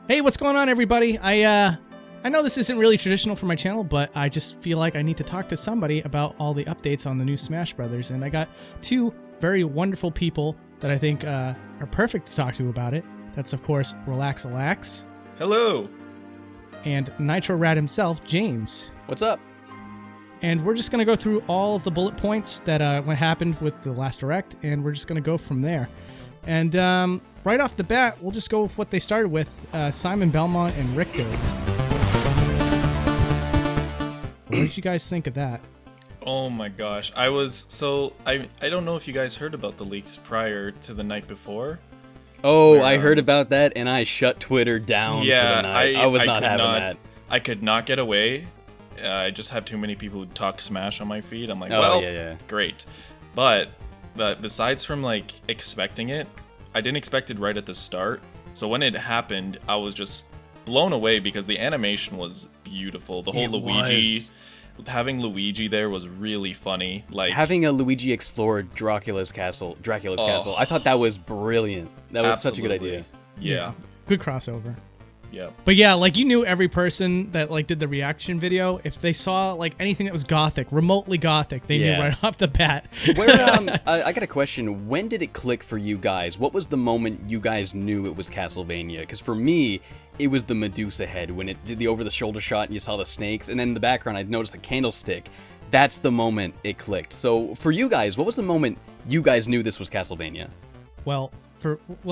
Hey, what's going on, everybody? I know this isn't really traditional for my channel, but I just feel like I need to talk to somebody about all the updates on the new Smash Brothers, and I got two very wonderful people that I think are perfect to talk to about it. That's, of course, RelaxAlax. Hello. And Nitro Rat himself, James. What's up? And we're just going to go through all the bullet points that what happened with the last Direct, and we're just going to go from there. And right off the bat, we'll just go with what they started with, Simon Belmont and Richter. What did you guys think of that? Oh my gosh. I don't know if you guys heard about the leaks prior to the night before. Oh, I heard about that and I shut Twitter down for the night. I was not having that. I could not get away. I just have too many people who talk Smash on my feed. I'm like, great. But besides from like expecting it, I didn't expect it right at the start. So when it happened, I was just blown away because the animation was beautiful. The whole having Luigi there was really funny. Like having a Luigi explore Dracula's castle. I thought that was brilliant. That was such a good idea. Yeah. Good crossover. Yeah. But yeah, like you knew every person that like did the reaction video, if they saw like anything that was gothic, remotely gothic, they knew right off the bat. I got a question. When did it click for you guys? What was the moment you guys knew it was Castlevania? Because for me, it was the Medusa head when it did the over-the-shoulder shot and you saw the snakes, and then in the background I'd noticed a candlestick. That's the moment it clicked. So for you guys, what was the moment you guys knew this was Castlevania? Well,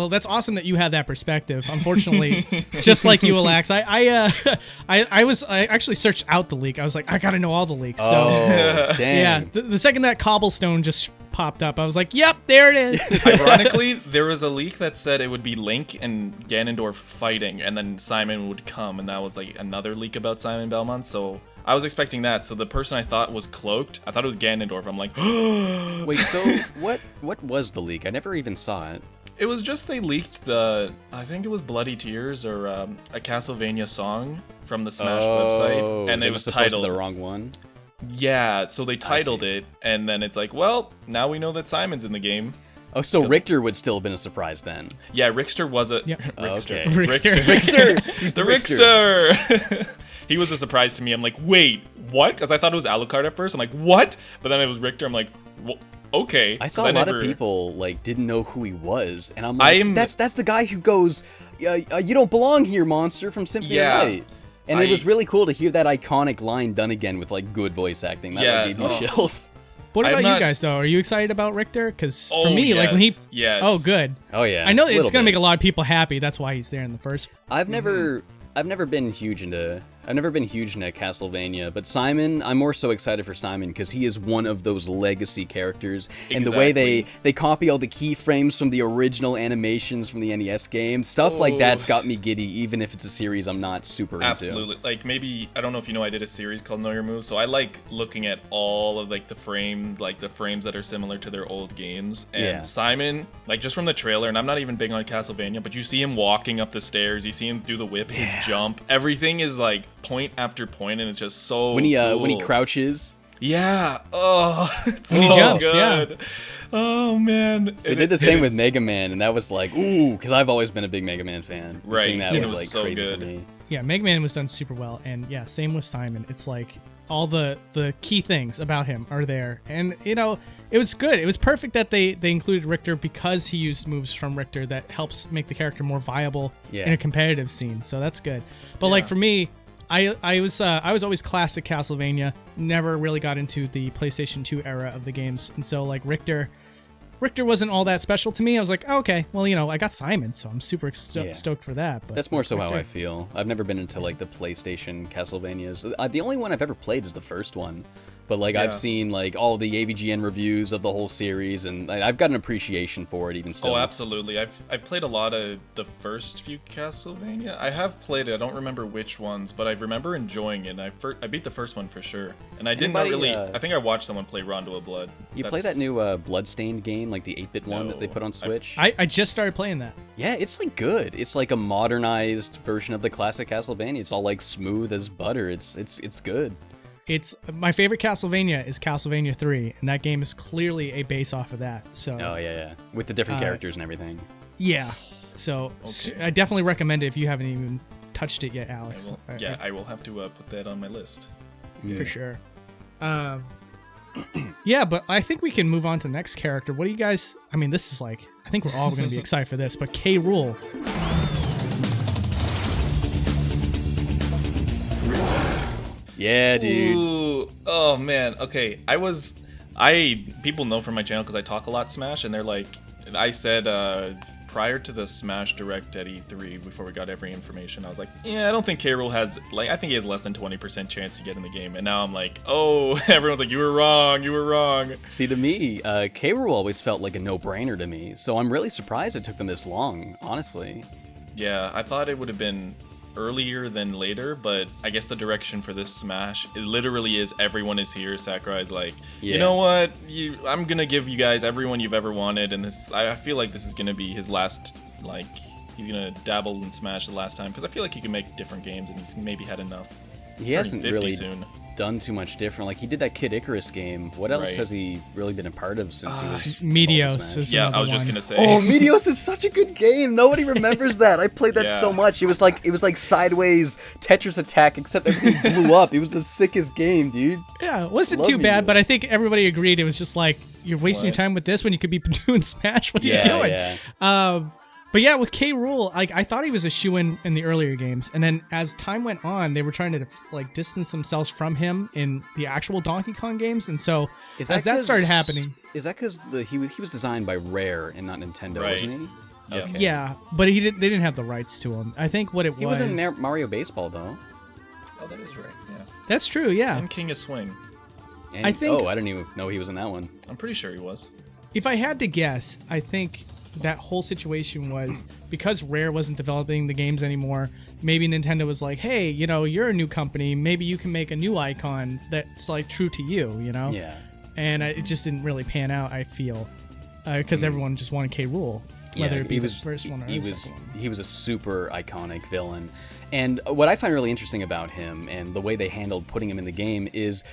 that's awesome that you had that perspective. Unfortunately, just like you, Alax, I actually searched out the leak. I was like, I gotta know all the leaks. So dang. Yeah, the second that cobblestone just popped up, I was like, yep, there it is. Ironically, there was a leak that said it would be Link and Ganondorf fighting, and then Simon would come, and that was like another leak about Simon Belmont. So I was expecting that. So the person I thought was cloaked, I thought it was Ganondorf. I'm like, wait, so what was the leak? I never even saw it. It was just they leaked I think it was Bloody Tears or a Castlevania song from the Smash website, and it was titled the wrong one. Yeah, so they titled it, and then it's like, well, now we know that Simon's in the game. Oh, so Richter would still have been a surprise then. Yeah, Richter was a Richter. He's the Richter. He was a surprise to me. I'm like, wait, what? Because I thought it was Alucard at first. I'm like, what? But then it was Richter. I'm like, well, okay. I saw a lot of people like didn't know who he was, and I'm like, that's the guy who goes, you don't belong here, monster, from Symphony of Night. And it was really cool to hear that iconic line done again with like good voice acting. That gave me chills. What about you guys though? Are you excited about Richter? Because for me, like when he, good. Oh yeah. I know it's gonna make a lot of people happy. That's why he's there in the first. I've never been huge into Castlevania, but Simon, I'm more so excited for Simon because he is one of those legacy characters, and the way they copy all the keyframes from the original animations from the NES game, stuff like that's got me giddy, even if it's a series I'm not super into. Absolutely. Like maybe, I don't know if you know, I did a series called Know Your Moves, so I like looking at all of like the frames that are similar to their old games, and Simon, like just from the trailer, and I'm not even big on Castlevania, but you see him walking up the stairs, you see him do the whip, his jump, everything is like point after point, and it's just so when he cool. When he crouches, it's when he jumps, good. Oh man, they did the same with Mega Man, and that was like, ooh, because I've always been a big Mega Man fan. Right, seeing that was like so crazy good for me. Yeah, Mega Man was done super well, and yeah, same with Simon. It's like all the key things about him are there, and you know, it was good. It was perfect that they included Richter because he used moves from Richter that helps make the character more viable in a competitive scene. So that's good. But like for me, I was always classic Castlevania. Never really got into the PlayStation 2 era of the games, and so like Richter wasn't all that special to me. I was like, oh, okay, well, you know, I got Simon, so I'm super stoked for that. But that's more so how I feel. I've never been into like the PlayStation Castlevanias. The only one I've ever played is the first one. But like I've seen like all the AVGN reviews of the whole series, and I've got an appreciation for it even still. Oh, absolutely. I've played a lot of the first few Castlevania. I have played it. I don't remember which ones, but I remember enjoying it. I beat the first one for sure. And I didn't I think I watched someone play Rondo of Blood. You play that new Bloodstained game, like the 8-bit one that they put on Switch? I just started playing that. Yeah, it's like good. It's like a modernized version of the classic Castlevania. It's all like smooth as butter. It's good. It's my favorite Castlevania is Castlevania 3, and that game is clearly a base off of that. So with the different characters and everything. Yeah, So Okay. I definitely recommend it if you haven't even touched it yet, Alex. I will have to put that on my list. For sure. Yeah, but I think we can move on to the next character. What do you guys... I mean, this is like... I think we're all going to be excited for this, but Rool. Yeah, dude. Ooh, oh man. Okay, people know from my channel because I talk a lot Smash, and they're like, I said prior to the Smash Direct at E3, before we got every information, I was like, yeah, I don't think Rool has, like, I think he has less than 20% chance to get in the game. And now I'm like, oh, everyone's like, you were wrong. See, to me, Rool always felt like a no-brainer to me, so I'm really surprised it took them this long, honestly. Yeah, I thought it would have been earlier than later, but I guess the direction for this Smash, it literally is everyone is here. Sakurai's like, you know what, I'm gonna give you guys everyone you've ever wanted, and this, I feel like this is gonna be his last, like, he's gonna dabble in Smash the last time, because I feel like he can make different games, and he's maybe had enough. He hasn't really soon. done too much different. Like, he did that Kid Icarus game. What else has he really been a part of since he was Meteos is I was one. just gonna say. Oh, Meteos is such a good game. Nobody remembers that. I played that so much. It was like sideways Tetris Attack, except everything blew up. It was the sickest game, dude. Yeah, it wasn't too bad, but I think everybody agreed it was just like, you're wasting your time with this when you could be doing Smash. What are you doing? Yeah. But yeah, with Rool, like, I thought he was a shoo-in in the earlier games, and then as time went on, they were trying to like distance themselves from him in the actual Donkey Kong games, and so as that started happening, is that because he was designed by Rare and not Nintendo, wasn't he? Yeah. Okay. Yeah, but they didn't have the rights to him. I think what it was. He was in Mario Baseball though. Oh, that is right. Yeah. That's true. Yeah. And King of Swing. And, I think. Oh, I didn't even know he was in that one. I'm pretty sure he was. If I had to guess, I think that whole situation was because Rare wasn't developing the games anymore. Maybe Nintendo was like, hey, you know, you're a new company. Maybe you can make a new icon that's like true to you, you know? Yeah. And it just didn't really pan out, I feel, because everyone just wanted Rool, whether it be the first one or the second one. He was a super iconic villain. And what I find really interesting about him and the way they handled putting him in the game is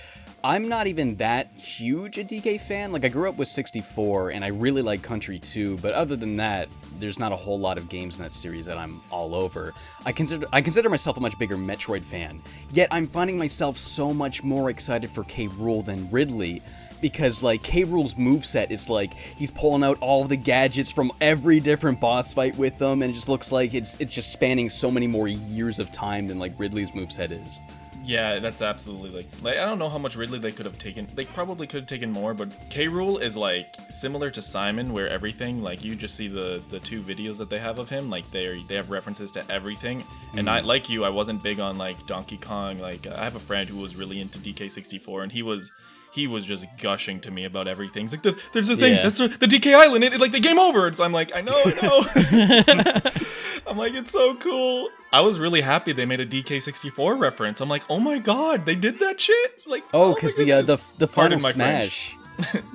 I'm not even that huge a DK fan. Like, I grew up with 64, and I really like Country 2, but other than that, there's not a whole lot of games in that series that I'm all over. I consider myself a much bigger Metroid fan, yet I'm finding myself so much more excited for Rool than Ridley, because, like, Rool's moveset is like, he's pulling out all the gadgets from every different boss fight with them, and it just looks like it's just spanning so many more years of time than, like, Ridley's moveset is. Yeah, that's absolutely like I don't know how much Ridley they could have taken. They probably could have taken more, but Rool is like similar to Simon, where everything, like, you just see the two videos that they have of him, like they have references to everything. And I, like you, I wasn't big on like Donkey Kong. Like, I have a friend who was really into DK64, and he was just gushing to me about everything. He's like, there's a thing, that's the DK Island, like the game over. So I'm like, I know. I'm like, it's so cool. I was really happy they made a DK64 reference. I'm like, oh my god, they did that shit? Like, because the final Smash.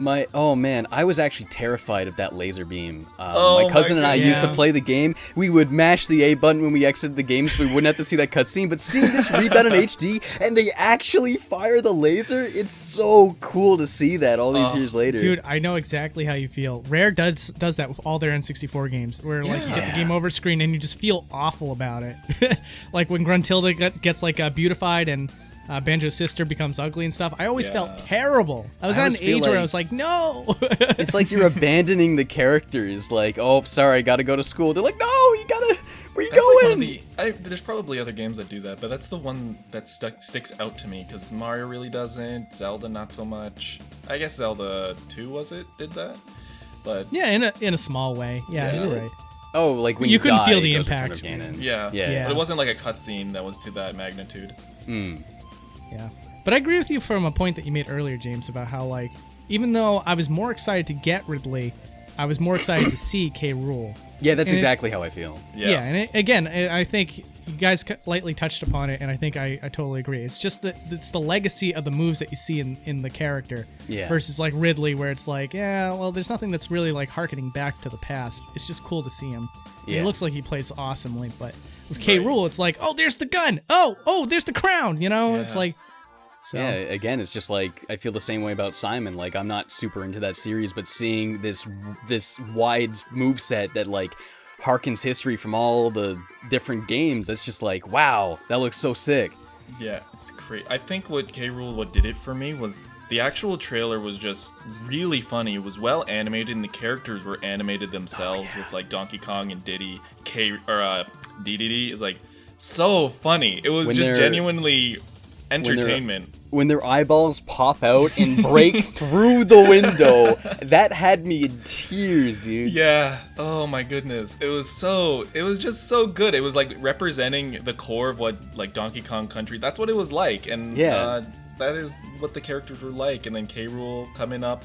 Oh man, I was actually terrified of that laser beam. My cousin and I used to play the game. We would mash the A button when we exited the game so we wouldn't have to see that cutscene. But seeing this redone in HD and they actually fire the laser, it's so cool to see that all these years later. Dude, I know exactly how you feel. Rare does that with all their N64 games, where like you get the game over screen and you just feel awful about it. Like when Gruntilda gets like beautified and Banjo's sister becomes ugly and stuff. I always felt terrible. I was at an age where I was like, no. It's like you're abandoning the characters. Like, oh, sorry, I gotta go to school. They're like, no, you gotta. Where you going? Like there's probably other games that do that, but that's the one that sticks out to me because Mario really doesn't. Zelda not so much. I guess Zelda 2 did that, but yeah, in a small way. Yeah, you're right. Oh, like when you couldn't die, feel the it goes impact. Return of Ganon. Yeah. But it wasn't like a cutscene that was to that magnitude. Yeah, but I agree with you from a point that you made earlier, James, about how, like, even though I was more excited to get Ridley, I was more excited to see Rool. Yeah, that's exactly how I feel. Yeah, and again, I think you guys lightly touched upon it, and I think I totally agree. It's just it's the legacy of the moves that you see in the character versus like Ridley, where it's like, yeah, well, there's nothing that's really like harkening back to the past. It's just cool to see him. Yeah. It looks like he plays awesomely, but with Rool, it's like, oh, there's the gun. Oh, there's the crown. You know, it's like. So. Yeah, again, it's just like I feel the same way about Simon. Like, I'm not super into that series, but seeing this wide moveset that, like, harkens history from all the different games. It's just like, wow, that looks so sick. Yeah, it's great. I think what Rool, what did it for me was the actual trailer was just really funny. It was well animated, and the characters were animated themselves with like Donkey Kong and Diddy. DDD is like so funny. It was just genuinely entertainment. When their eyeballs pop out and break through the window, that had me in tears, dude. Yeah. Oh my goodness. It was just so good. It was like representing the core of what like Donkey Kong Country. That's what it was like, and that is what the characters were like. And then Rool coming up,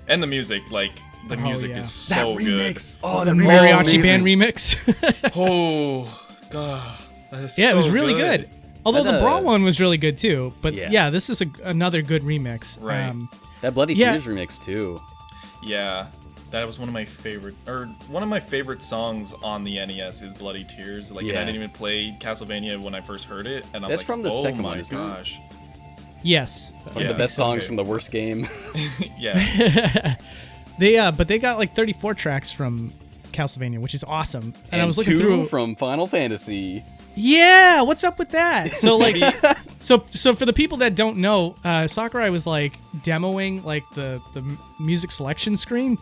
and the music, like the music is so that remix. good. Oh, the mariachi band remix. Oh god. Yeah, it was really good. Although the Brawl one was really good too, but yeah this is another good remix. Right. That Bloody Tears remix too. Yeah, that was one of my favorite songs on the NES is Bloody Tears. Like, I didn't even play Castlevania when I first heard it, and I was like, from the second one, isn't it? Yes. One of the best songs from the worst game. Yeah. But they got like 34 tracks from Castlevania, which is awesome. And I was looking 2 through from Final Fantasy. Yeah, what's up with that? So like, so for the people that don't know, Sakurai was like demoing like the music selection screen,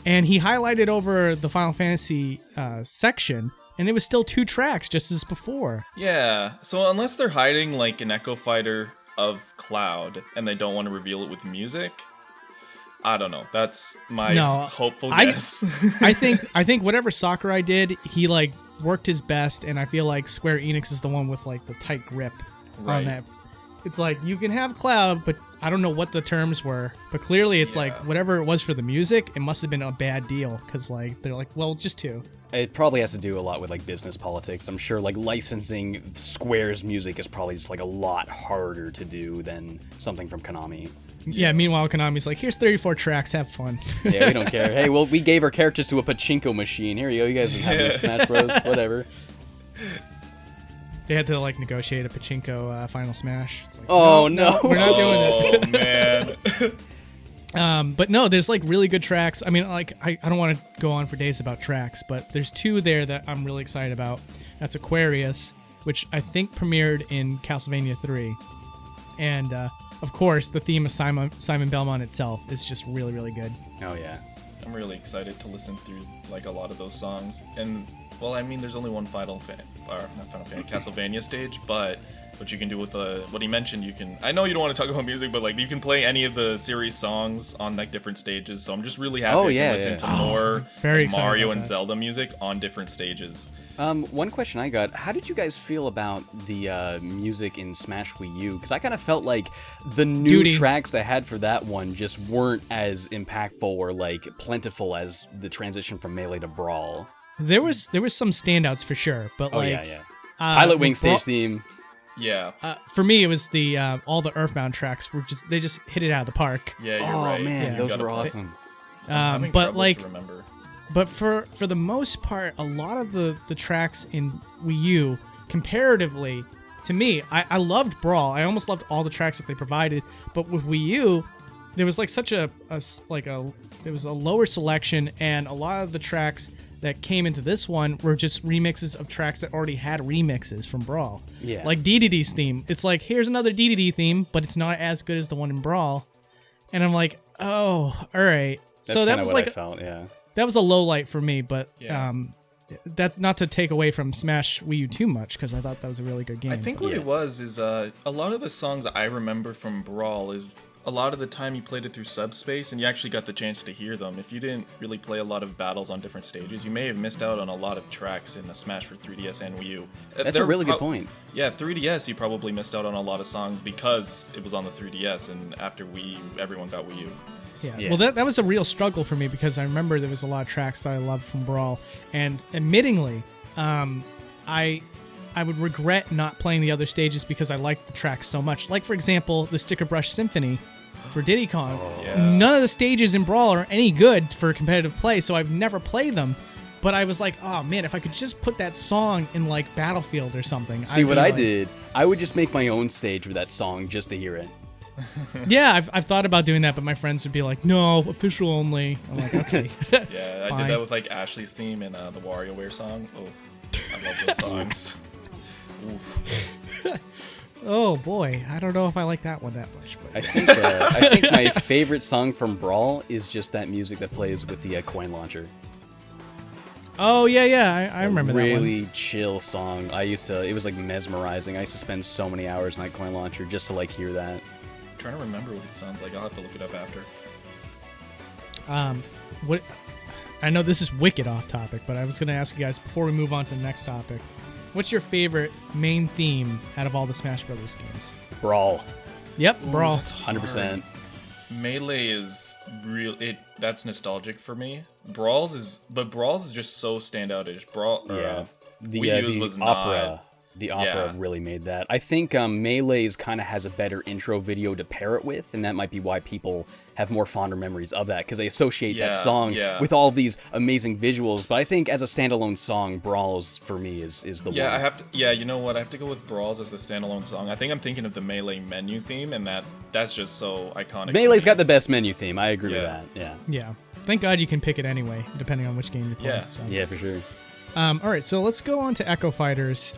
and he highlighted over the Final Fantasy section, and it was still 2 tracks just as before. Yeah. So unless they're hiding like an Echo Fighter of Cloud, and they don't want to reveal it with music, I don't know. That's my hopeful guess. I think whatever Sakurai did, he like worked his best, and I feel like Square Enix is the one with like the tight grip on that. It's like you can have Cloud, but I don't know what the terms were, but clearly it's like whatever it was for the music, it must have been a bad deal, because like they're like, well, just 2. It probably has to do a lot with like business politics. I'm sure like licensing Square's music is probably just like a lot harder to do than something from Konami. Yeah, meanwhile, Konami's like, here's 34 tracks, have fun. Yeah, we don't care. Hey, well, we gave our characters to a pachinko machine. Here you go, you guys have these Smash Bros, whatever. They had to, like, negotiate a pachinko Final Smash. It's like, no. We're not doing it. Oh, man. But no, there's, like, really good tracks. I mean, like, I don't want to go on for days about tracks, but there's 2 there that I'm really excited about. That's Aquarius, which I think premiered in Castlevania 3. And, of course, the theme of Simon Belmont itself is just really, really good. Oh, yeah. I'm really excited to listen through like a lot of those songs. And, well, I mean, there's only one Castlevania stage, but what you can do with what he mentioned, you can... I know you don't want to talk about music, but like you can play any of the series songs on like different stages. So I'm just really happy to listen to more Mario and Zelda music on different stages. One question I got, how did you guys feel about the music in Smash Wii U? Because I kind of felt like the new tracks they had for that one just weren't as impactful or like plentiful as the transition from Melee to Brawl. There was some standouts for sure, but Pilot Wing stage theme. Yeah. For me, it was the all the Earthbound tracks were they just hit it out of the park. Yeah, you're right. Oh man, yeah. Those were awesome. But like, but for the most part, a lot of the tracks in Wii U, comparatively to me, I loved Brawl. I almost loved all the tracks that they provided. But with Wii U, there was like such there was a lower selection, and a lot of the tracks that came into this one were just remixes of tracks that already had remixes from Brawl. Yeah. Like DDD's theme. It's like, here's another DDD theme, but it's not as good as the one in Brawl. And I'm like, oh, all right. That's so that was like I felt, yeah. That was a low light for me, but that's not to take away from Smash Wii U too much, because I thought that was a really good game. I think what it was is a lot of the songs I remember from Brawl is a lot of the time you played it through Subspace and you actually got the chance to hear them. If you didn't really play a lot of battles on different stages, you may have missed out on a lot of tracks in the Smash for 3DS and Wii U. That's a really good point. Yeah, 3DS, you probably missed out on a lot of songs because it was on the 3DS, and after Wii U, everyone got Wii U. Yeah. Well, that was a real struggle for me, because I remember there was a lot of tracks that I loved from Brawl, and admittingly, I would regret not playing the other stages because I liked the tracks so much. Like, for example, the Sticker Brush Symphony for Diddy Kong. Oh, yeah. None of the stages in Brawl are any good for competitive play, so I've never played them. But I was like, oh man, if I could just put that song in like Battlefield or something. See, what I did, I would just make my own stage with that song just to hear it. Yeah, I've thought about doing that, but my friends would be like, "No, official only." I'm like, "Okay." Yeah, I did that with like Ashley's theme and the WarioWare song. Oh, I love those songs. Oh boy, I don't know if I like that one that much. But I think my favorite song from Brawl is just that music that plays with the coin launcher. Oh yeah, I remember that one. Really chill song. It was like mesmerizing. I used to spend so many hours in that coin launcher just to like hear that. I'm trying to remember what it sounds like. I'll have to look it up after. What? I know this is wicked off topic, but I was going to ask you guys before we move on to the next topic. What's your favorite main theme out of all the Smash Brothers games? Brawl. Yep, Brawl. 100%. Melee is real. That's nostalgic for me. Brawls is just so standoutish. Brawl. Yeah. Wii U's was opera. not. The opera really made that. I think Melee's kind of has a better intro video to pair it with, and that might be why people have more fonder memories of that, because they associate that song with all these amazing visuals. But I think as a standalone song, Brawls for me is the one. I have to. Yeah, you know what? I have to go with Brawls as the standalone song. I think I'm thinking of the Melee menu theme, and that's just so iconic. Melee's got the best menu theme. I agree with that. Yeah. Yeah. Thank God you can pick it anyway, depending on which game you play. Yeah. So. Yeah, for sure. All right, so let's go on to Echo Fighters.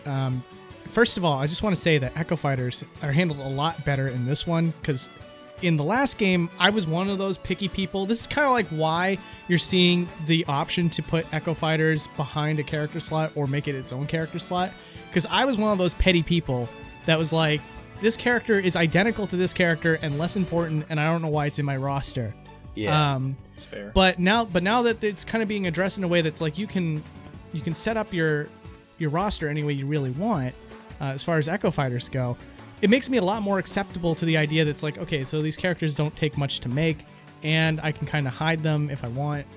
First of all, I just want to say that Echo Fighters are handled a lot better in this one, because in the last game, I was one of those picky people. This is kind of like why you're seeing the option to put Echo Fighters behind a character slot or make it its own character slot, because I was one of those petty people that was like, this character is identical to this character and less important, and I don't know why it's in my roster. Yeah, it's fair. But now that it's kind of being addressed in a way that's like you can set up your roster any way you really want. As far as Echo Fighters go, it makes me a lot more acceptable to the idea that's like, okay, so these characters don't take much to make, and I can kind of hide them if I want.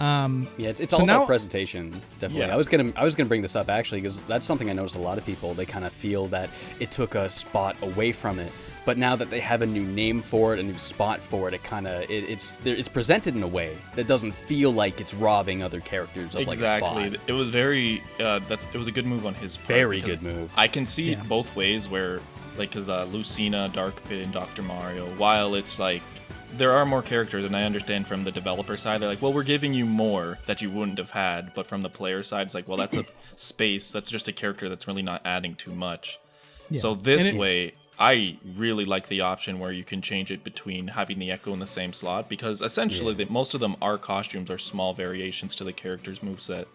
It's all about presentation, definitely. Yeah. I was gonna bring this up actually, because that's something I noticed a lot of people, they kind of feel that it took a spot away from it. But now that they have a new name for it, a new spot for it, it's presented in a way that doesn't feel like it's robbing other characters of like a spot. Exactly. It was very it was a good move on his part. Very good move. I can see it both ways where like cuz Lucina, Dark Pit, and Dr. Mario, while it's like there are more characters, and I understand from the developer side, they're like, well, we're giving you more that you wouldn't have had, but from the player side, it's like, well, that's a space, that's just a character that's really not adding too much. Yeah. So this way, I really like the option where you can change it between having the Echo in the same slot, because essentially most of them are costumes or small variations to the character's moveset.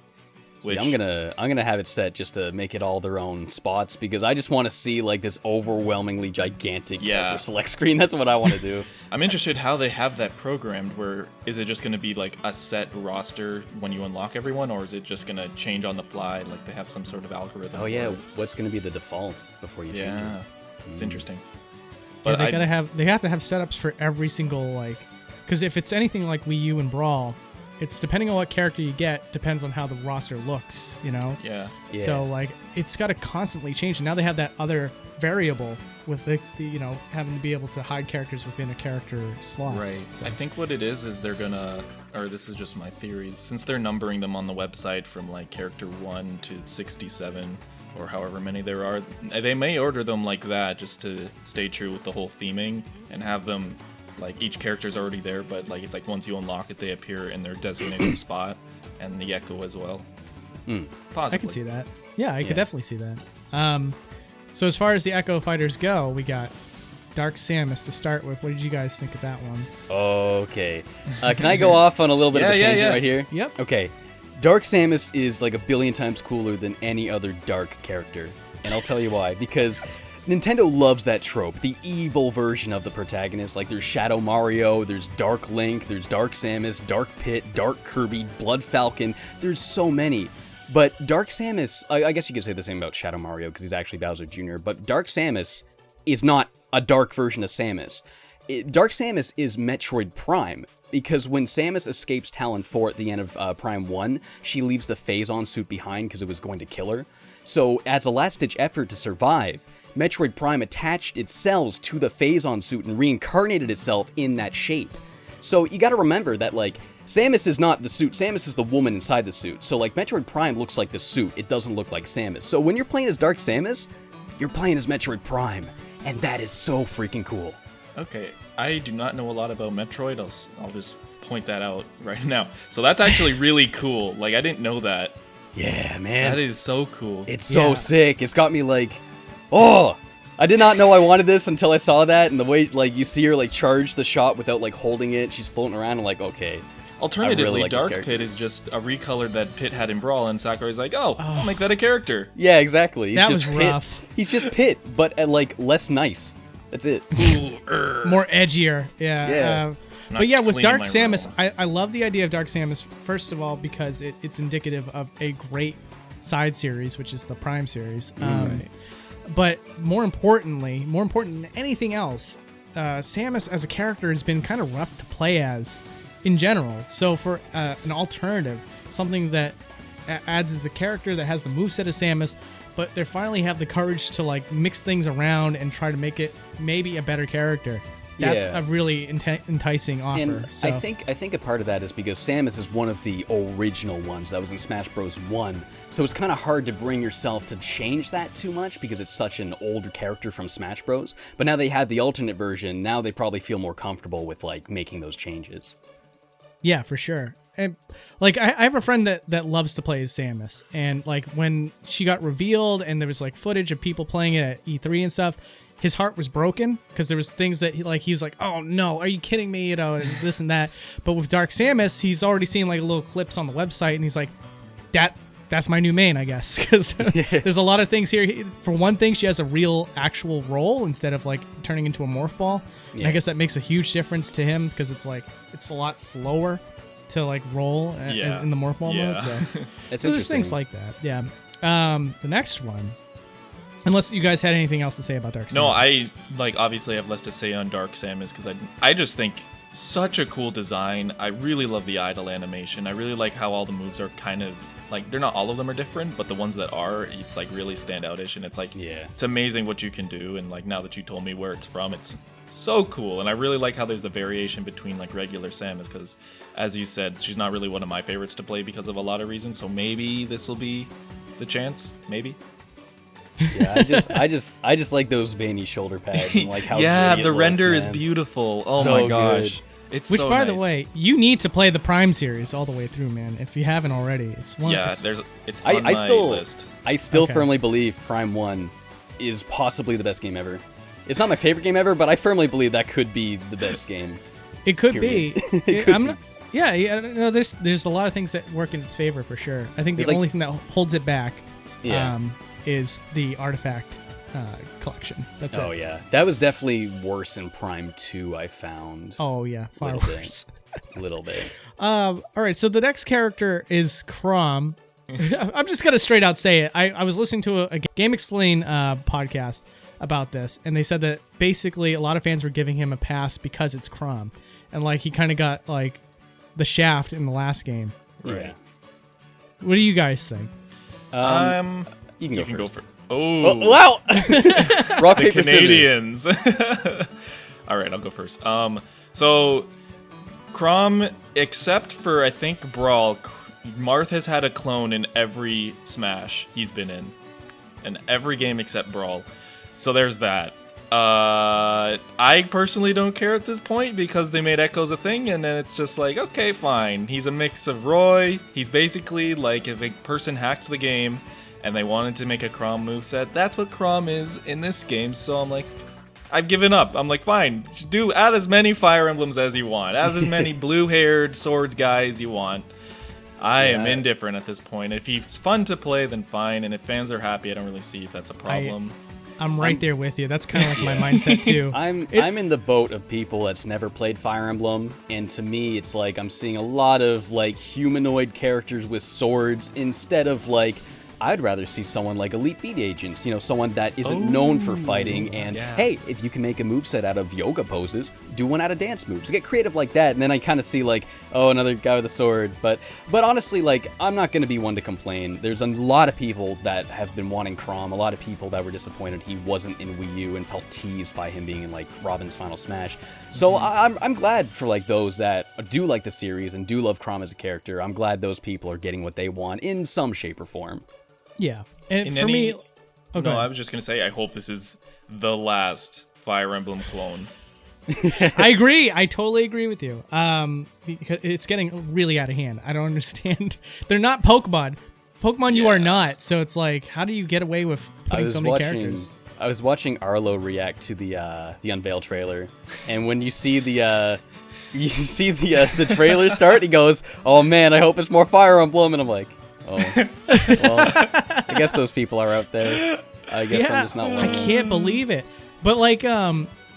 See, I'm gonna have it set just to make it all their own spots, because I just want to see like this overwhelmingly gigantic character select screen. That's what I want to do. I'm interested how they have that programmed. Where is it just going to be like a set roster when you unlock everyone, or is it just going to change on the fly? Like they have some sort of algorithm. Oh yeah, what's going to be the default before you change it? It's interesting. But they have to have setups for every single because if it's anything like Wii U and Brawl, it's depending on what character you get, depends on how the roster looks, you know? Yeah. So, it's got to constantly change. And now they have that other variable with the having to be able to hide characters within a character slot. Right. So. I think what it is they're gonna, or this is just my theory, since they're numbering them on the website from, character 1 to 67, or however many there are, they may order them like that just to stay true with the whole theming and have them... each character's already there, but it's once you unlock it, they appear in their designated spot, and the Echo as well. Possibly. I can see that. Yeah, I could definitely see that. So as far as the Echo Fighters go, we got Dark Samus to start with. What did you guys think of that one? Okay. Can I go off on a little bit of a tangent right here? Yep. Okay. Dark Samus is like a billion times cooler than any other Dark character. And I'll tell you why. Because... Nintendo loves that trope, the evil version of the protagonist. There's Shadow Mario, there's Dark Link, there's Dark Samus, Dark Pit, Dark Kirby, Blood Falcon. There's so many. But Dark Samus, I guess you could say the same about Shadow Mario because he's actually Bowser Jr., but Dark Samus is not a dark version of Samus. Dark Samus is Metroid Prime, because when Samus escapes Talon 4 at the end of Prime 1, she leaves the Phazon suit behind because it was going to kill her. So as a last-ditch effort to survive, Metroid Prime attached its cells to the Phazon suit and reincarnated itself in that shape. So you gotta remember that, Samus is not the suit, Samus is the woman inside the suit. So, Metroid Prime looks like the suit, it doesn't look like Samus. So when you're playing as Dark Samus, you're playing as Metroid Prime, and that is so freaking cool. Okay, I do not know a lot about Metroid. I'll just point that out right now. So that's actually really cool. Like, I didn't know that. Yeah, man. That is so cool. It's so sick. It's got me like, oh, I did not know I wanted this until I saw that, and the way like you see her like charge the shot without like holding it. She's floating around. I'm like, okay. Alternatively, really like Dark Pit is just a recolor that Pit had in Brawl, and Sakurai's like, oh, I'll make that a character. Yeah, exactly. That was rough. He's just Pit, but like less nice. That's it. More edgier. Yeah. But yeah, with Dark Samus, I love the idea of Dark Samus, first of all, because it's indicative of a great side series, which is the Prime series. Right. But more important than anything else, Samus as a character has been kind of rough to play as in general. So for an alternative, something that adds as a character that has the moveset of Samus, but they finally have the courage to like mix things around and try to make it maybe a better character. That's a really enticing offer. And so. I think a part of that is because Samus is one of the original ones that was in Smash Bros. 1, so it's kind of hard to bring yourself to change that too much because it's such an older character from Smash Bros. But now they have the alternate version, now they probably feel more comfortable with like making those changes. Yeah, for sure. And like I have a friend that loves to play as Samus, and like when she got revealed and there was like footage of people playing it at E3 and stuff, his heart was broken because there was things that he was like, oh no, are you kidding me, and this and that. But with Dark Samus, he's already seen like little clips on the website, and he's like, that's my new main, I guess, because there's a lot of things here. For one thing, she has a real actual role instead of like turning into a morph ball. And I guess that makes a huge difference to him because it's a lot slower to like roll in the morph ball mode. So there's things like that. Yeah. The next one. Unless you guys had anything else to say about Dark Samus. No, I obviously have less to say on Dark Samus because I just think such a cool design. I really love the idle animation. I really like how all the moves are kind of like, they're not all of them are different, but the ones that are, it's like really standout-ish, and it's like, it's amazing what you can do. And like now that you told me where it's from, it's so cool. And I really like how there's the variation between like regular Samus because, as you said, she's not really one of my favorites to play because of a lot of reasons. So maybe this will be the chance. Maybe. Yeah, I just like those veiny shoulder pads and like how the render is beautiful. Oh so my gosh. Good. It's Which, so by nice. the way, you need to play the Prime series all the way through, man. If you haven't already, it's one. Yeah, it's on my list. I still firmly believe Prime 1 is possibly the best game ever. It's not my favorite game ever, but I firmly believe that could be the best game. It could be. No, there's a lot of things that work in its favor for sure. I think the only thing that holds it back, is the artifact collection. That's it. Oh yeah, that was definitely worse in Prime 2. I found. Oh yeah, far worse. A little bit. All right, so the next character is Chrom. I'm just gonna straight out say it. I was listening to a Game Explain podcast about this, and they said that basically a lot of fans were giving him a pass because it's Chrom, and like he kind of got like the shaft in the last game. Right. Yeah. What do you guys think? You can go first. Oh, wow! Rock, the paper, Canadians. All right, I'll go first. So Chrom, except for I think Brawl, Marth has had a clone in every Smash he's been in every game except Brawl. So there's that. I personally don't care at this point because they made Echoes a thing, and then it's just like, okay, fine. He's a mix of Roy. He's basically like if a person hacked the game and they wanted to make a Chrom moveset. That's what Chrom is in this game. So I'm like, I've given up. I'm like, fine, add as many Fire Emblems as you want, add as many blue-haired swords guys you want. I am indifferent at this point. If he's fun to play, then fine. And if fans are happy, I don't really see if that's a problem. I'm right there with you. That's kind of like my mindset too. I'm in the boat of people that's never played Fire Emblem, and to me, it's like I'm seeing a lot of like humanoid characters with swords instead of like. I'd rather see someone like Elite Beat Agents, someone that isn't known for fighting, and hey, if you can make a moveset out of yoga poses, do one out of dance moves. Get creative like that, and then I kind of see like, oh, another guy with a sword. But honestly, like, I'm not going to be one to complain. There's a lot of people that have been wanting Chrom, a lot of people that were disappointed he wasn't in Wii U and felt teased by him being in like Robin's Final Smash. So I'm glad for like those that do like the series and do love Chrom as a character. I'm glad those people are getting what they want in some shape or form. Yeah, and for me, I was just gonna say I hope this is the last Fire Emblem clone. I agree. I totally agree with you. Because it's getting really out of hand. I don't understand. They're not Pokemon. Pokemon, you are not. So it's like, how do you get away with putting so many characters? I was watching Arlo react to the Unveil trailer, and when you see the trailer start, he goes, "Oh man, I hope it's more Fire Emblem," and I'm like, "Oh, well, I guess those people are out there. I guess I'm just not one." I can't believe it. But like,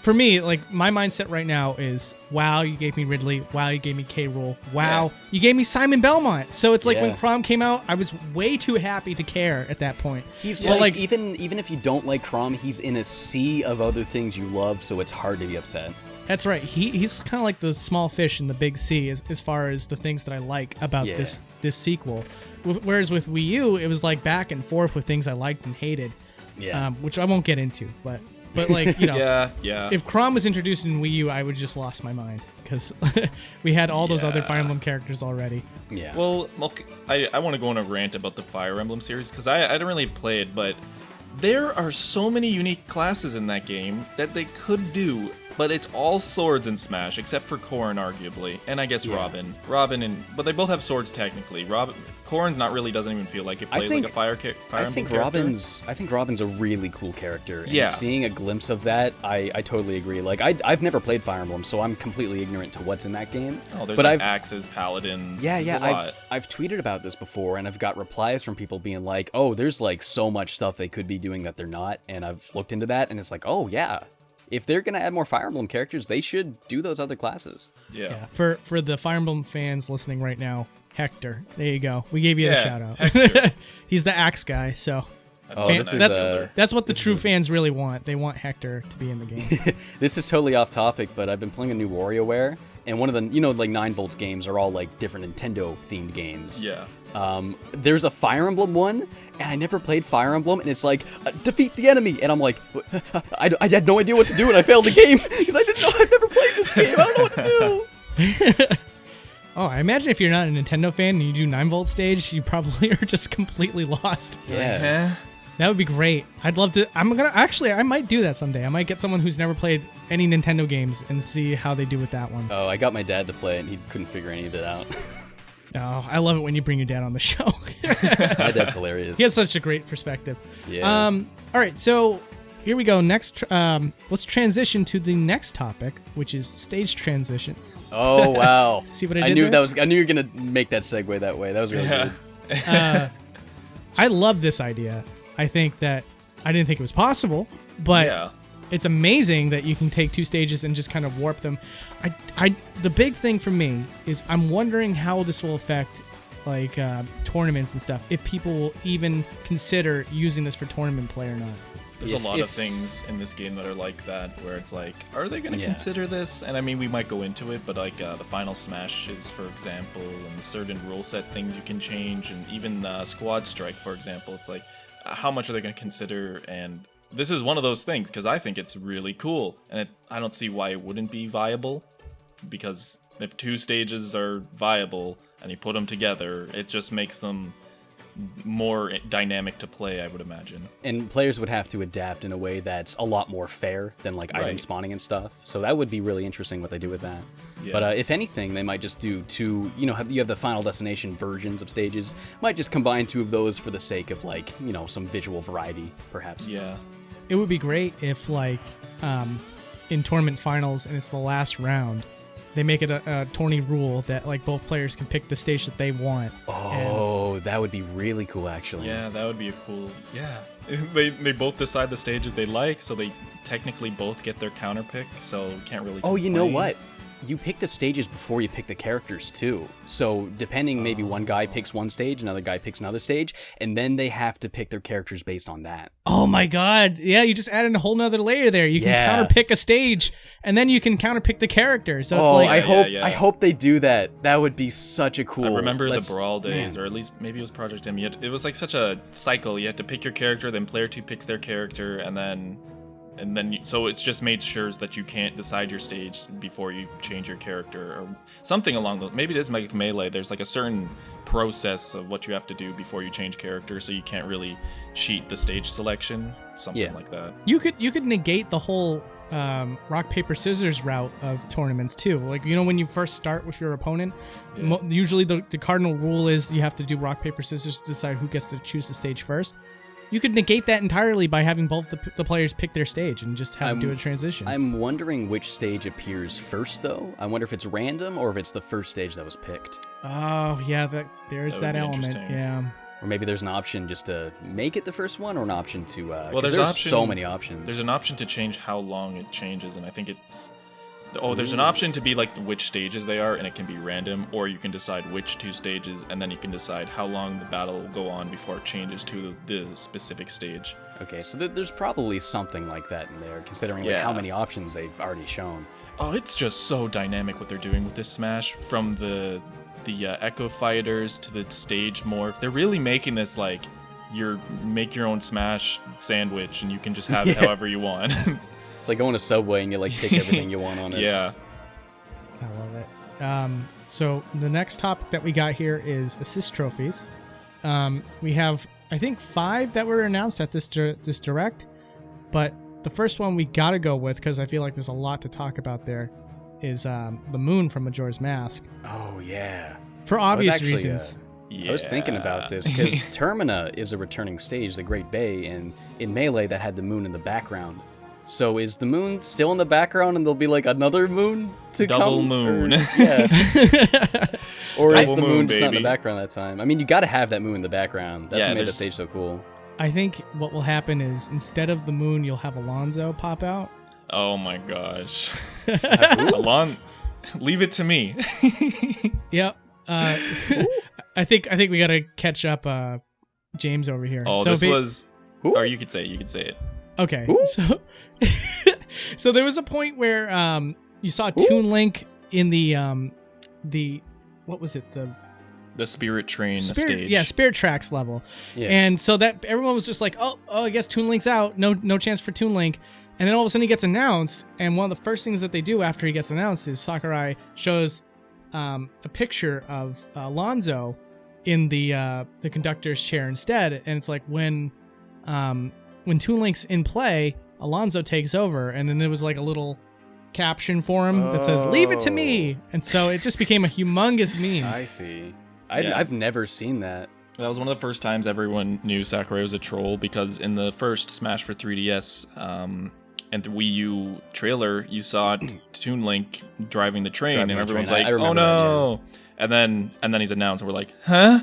for me, like my mindset right now is, wow, you gave me Ridley. Wow, you gave me K. Rool. Wow, you gave me Simon Belmont. So it's like when Chrom came out, I was way too happy to care at that point. He's like even if you don't like Chrom, he's in a sea of other things you love, so it's hard to be upset. That's right. He's kind of like the small fish in the big sea as far as the things that I like about this sequel. Whereas with Wii U, it was like back and forth with things I liked and hated. Yeah. Which I won't get into, but like, you know, if Chrom was introduced in Wii U, I would just lost my mind because we had all those other Fire Emblem characters already. Yeah. Well, I want to go on a rant about the Fire Emblem series because I didn't really play it, but there are so many unique classes in that game that they could do, but it's all swords in Smash except for Corrin, arguably, and I guess Robin, but they both have swords technically. Corrin's doesn't even feel like it plays like a Fire Emblem character. I think Robin's a really cool character. And seeing a glimpse of that, I totally agree. Like I've never played Fire Emblem, so I'm completely ignorant to what's in that game. Oh, there's like axes, paladins. I've tweeted about this before, and I've got replies from people being like, "Oh, there's like so much stuff they could be doing that they're not," and I've looked into that, and it's like, "Oh yeah." If they're gonna add more Fire Emblem characters, they should do those other classes. Yeah. For the Fire Emblem fans listening right now, Hector. There you go. We gave you the shout out. He's the axe guy, so that's what the true fans really want. They want Hector to be in the game. This is totally off topic, but I've been playing a new WarioWare, and one of the like 9 volts games are all like different Nintendo themed games. Yeah. There's a Fire Emblem one, and I never played Fire Emblem, and it's like, defeat the enemy, and I'm like, I had no idea what to do, and I failed the game, because I didn't know, I've never played this game, I don't know what to do. Oh, I imagine if you're not a Nintendo fan and you do 9 volt stage, you probably are just completely lost. Yeah. That would be great. I'd love to. I might do that someday. I might get someone who's never played any Nintendo games and see how they do with that one. Oh, I got my dad to play it, and he couldn't figure any of it out. Oh, I love it when you bring your dad on the show. My dad's hilarious. He has such a great perspective. Yeah. All right, so here we go. Next, let's transition to the next topic, which is stage transitions. Oh wow! See what I did there? I knew you were gonna make that segue that way. That was really good. I love this idea. I think that I didn't think it was possible, but it's amazing that you can take 2 stages and just kind of warp them. The big thing for me is I'm wondering how this will affect like tournaments and stuff. If people will even consider using this for tournament play or not. There's a lot of things in this game that are like that, where it's like, are they going to consider this? And I mean, we might go into it, but like the final smashes, for example, and certain rule set things you can change, and even squad strike, for example, it's like, how much are they going to consider? And this is one of those things, because I think it's really cool, and I don't see why it wouldn't be viable, because if 2 stages are viable and you put them together, it just makes them more dynamic to play, I would imagine. And players would have to adapt in a way that's a lot more fair than like item spawning and stuff. So that would be really interesting what they do with that. Yeah. But if anything, they might just do 2, you have the Final Destination versions of stages. Might just combine 2 of those for the sake of like, some visual variety, perhaps. Yeah. It would be great if like in tournament finals and it's the last round, they make it a tourney rule that like both players can pick the stage that they want. Oh, that would be really cool, actually. Yeah, that would be a cool. Yeah, they both decide the stages they like, so they technically both get their counter pick. So can't really. Oh, you know what? You pick the stages before you pick the characters too. So depending, maybe one guy picks one stage, another guy picks another stage, and then they have to pick their characters based on that. Oh my god. Yeah, you just added a whole nother layer there. You can counter pick a stage, and then you can counter pick the character. So it's like I hope they do that. That would be such a cool. I remember the Brawl days, or at least maybe it was Project M. It was like such a cycle. You had to pick your character, then player 2 picks their character, and then and then so it's just made sure that you can't decide your stage before you change your character or something along those. Maybe it is like Melee. There's like a certain process of what you have to do before you change character, so you can't really cheat the stage selection, something like that. You could negate the whole rock paper scissors route of tournaments too. Like, you know, when you first start with your opponent, usually the cardinal rule is you have to do rock paper scissors to decide who gets to choose the stage first. You could negate that entirely by having both the players pick their stage and just have them do a transition. I'm wondering which stage appears first, though. I wonder if it's random or if it's the first stage that was picked. Oh, yeah, there's that element. Yeah. Or maybe there's an option just to make it the first one, or an option to... well, there's so many options. There's an option to change how long it changes, and I think it's... Oh, there's an option to be like which stages they are, and it can be random, or you can decide which 2 stages, and then you can decide how long the battle will go on before it changes to the specific stage. Okay, so there's probably something like that in there, considering like how many options they've already shown. Oh, it's just so dynamic what they're doing with this Smash, from the Echo Fighters to the stage morph. They're really making this like make your own Smash sandwich, and you can just have it however you want. It's like going to Subway and you like pick everything you want on it. Yeah. I love it. So the next topic that we got here is assist trophies. We have, I think, 5 that were announced at this direct, but the first one we gotta go with, because I feel like there's a lot to talk about there, is the moon from Majora's Mask. Oh yeah. For obvious reasons. I was thinking about this because Termina is a returning stage, the Great Bay, and in Melee that had the moon in the background. So is the moon still in the background, and there'll be like another moon to Double come? moon. Or, yeah. Or is the moon just baby. not in the background that time? I mean, you got to have that moon in the background. That's what made the there's- stage so cool. I think what will happen is instead of the moon, you'll have Alonzo pop out. Oh my gosh. Leave it to me. Yep. I think we gotta catch up James over here. Oh, so this was... Or you could say it. Okay. So there was a point where you saw Toon Link in the what was it? The Spirit Train stage. Yeah, Spirit Tracks level. Yeah. And so that everyone was just like, oh, I guess Toon Link's out. No chance for Toon Link. And then all of a sudden he gets announced, and one of the first things that they do after he gets announced is Sakurai shows a picture of Alonzo in the conductor's chair instead, and it's like when Toon Link's in play, Alonzo takes over, and then there was like a little caption for him that says "Leave it to me," and so it just became a humongous meme. I see. I've never seen that. That was one of the first times everyone knew Sakurai was a troll, because in the first Smash for 3DS and the Wii U trailer, you saw Toon Link driving the train, and everyone's like, "Oh no!" And then he's announced, and we're like, "Huh?"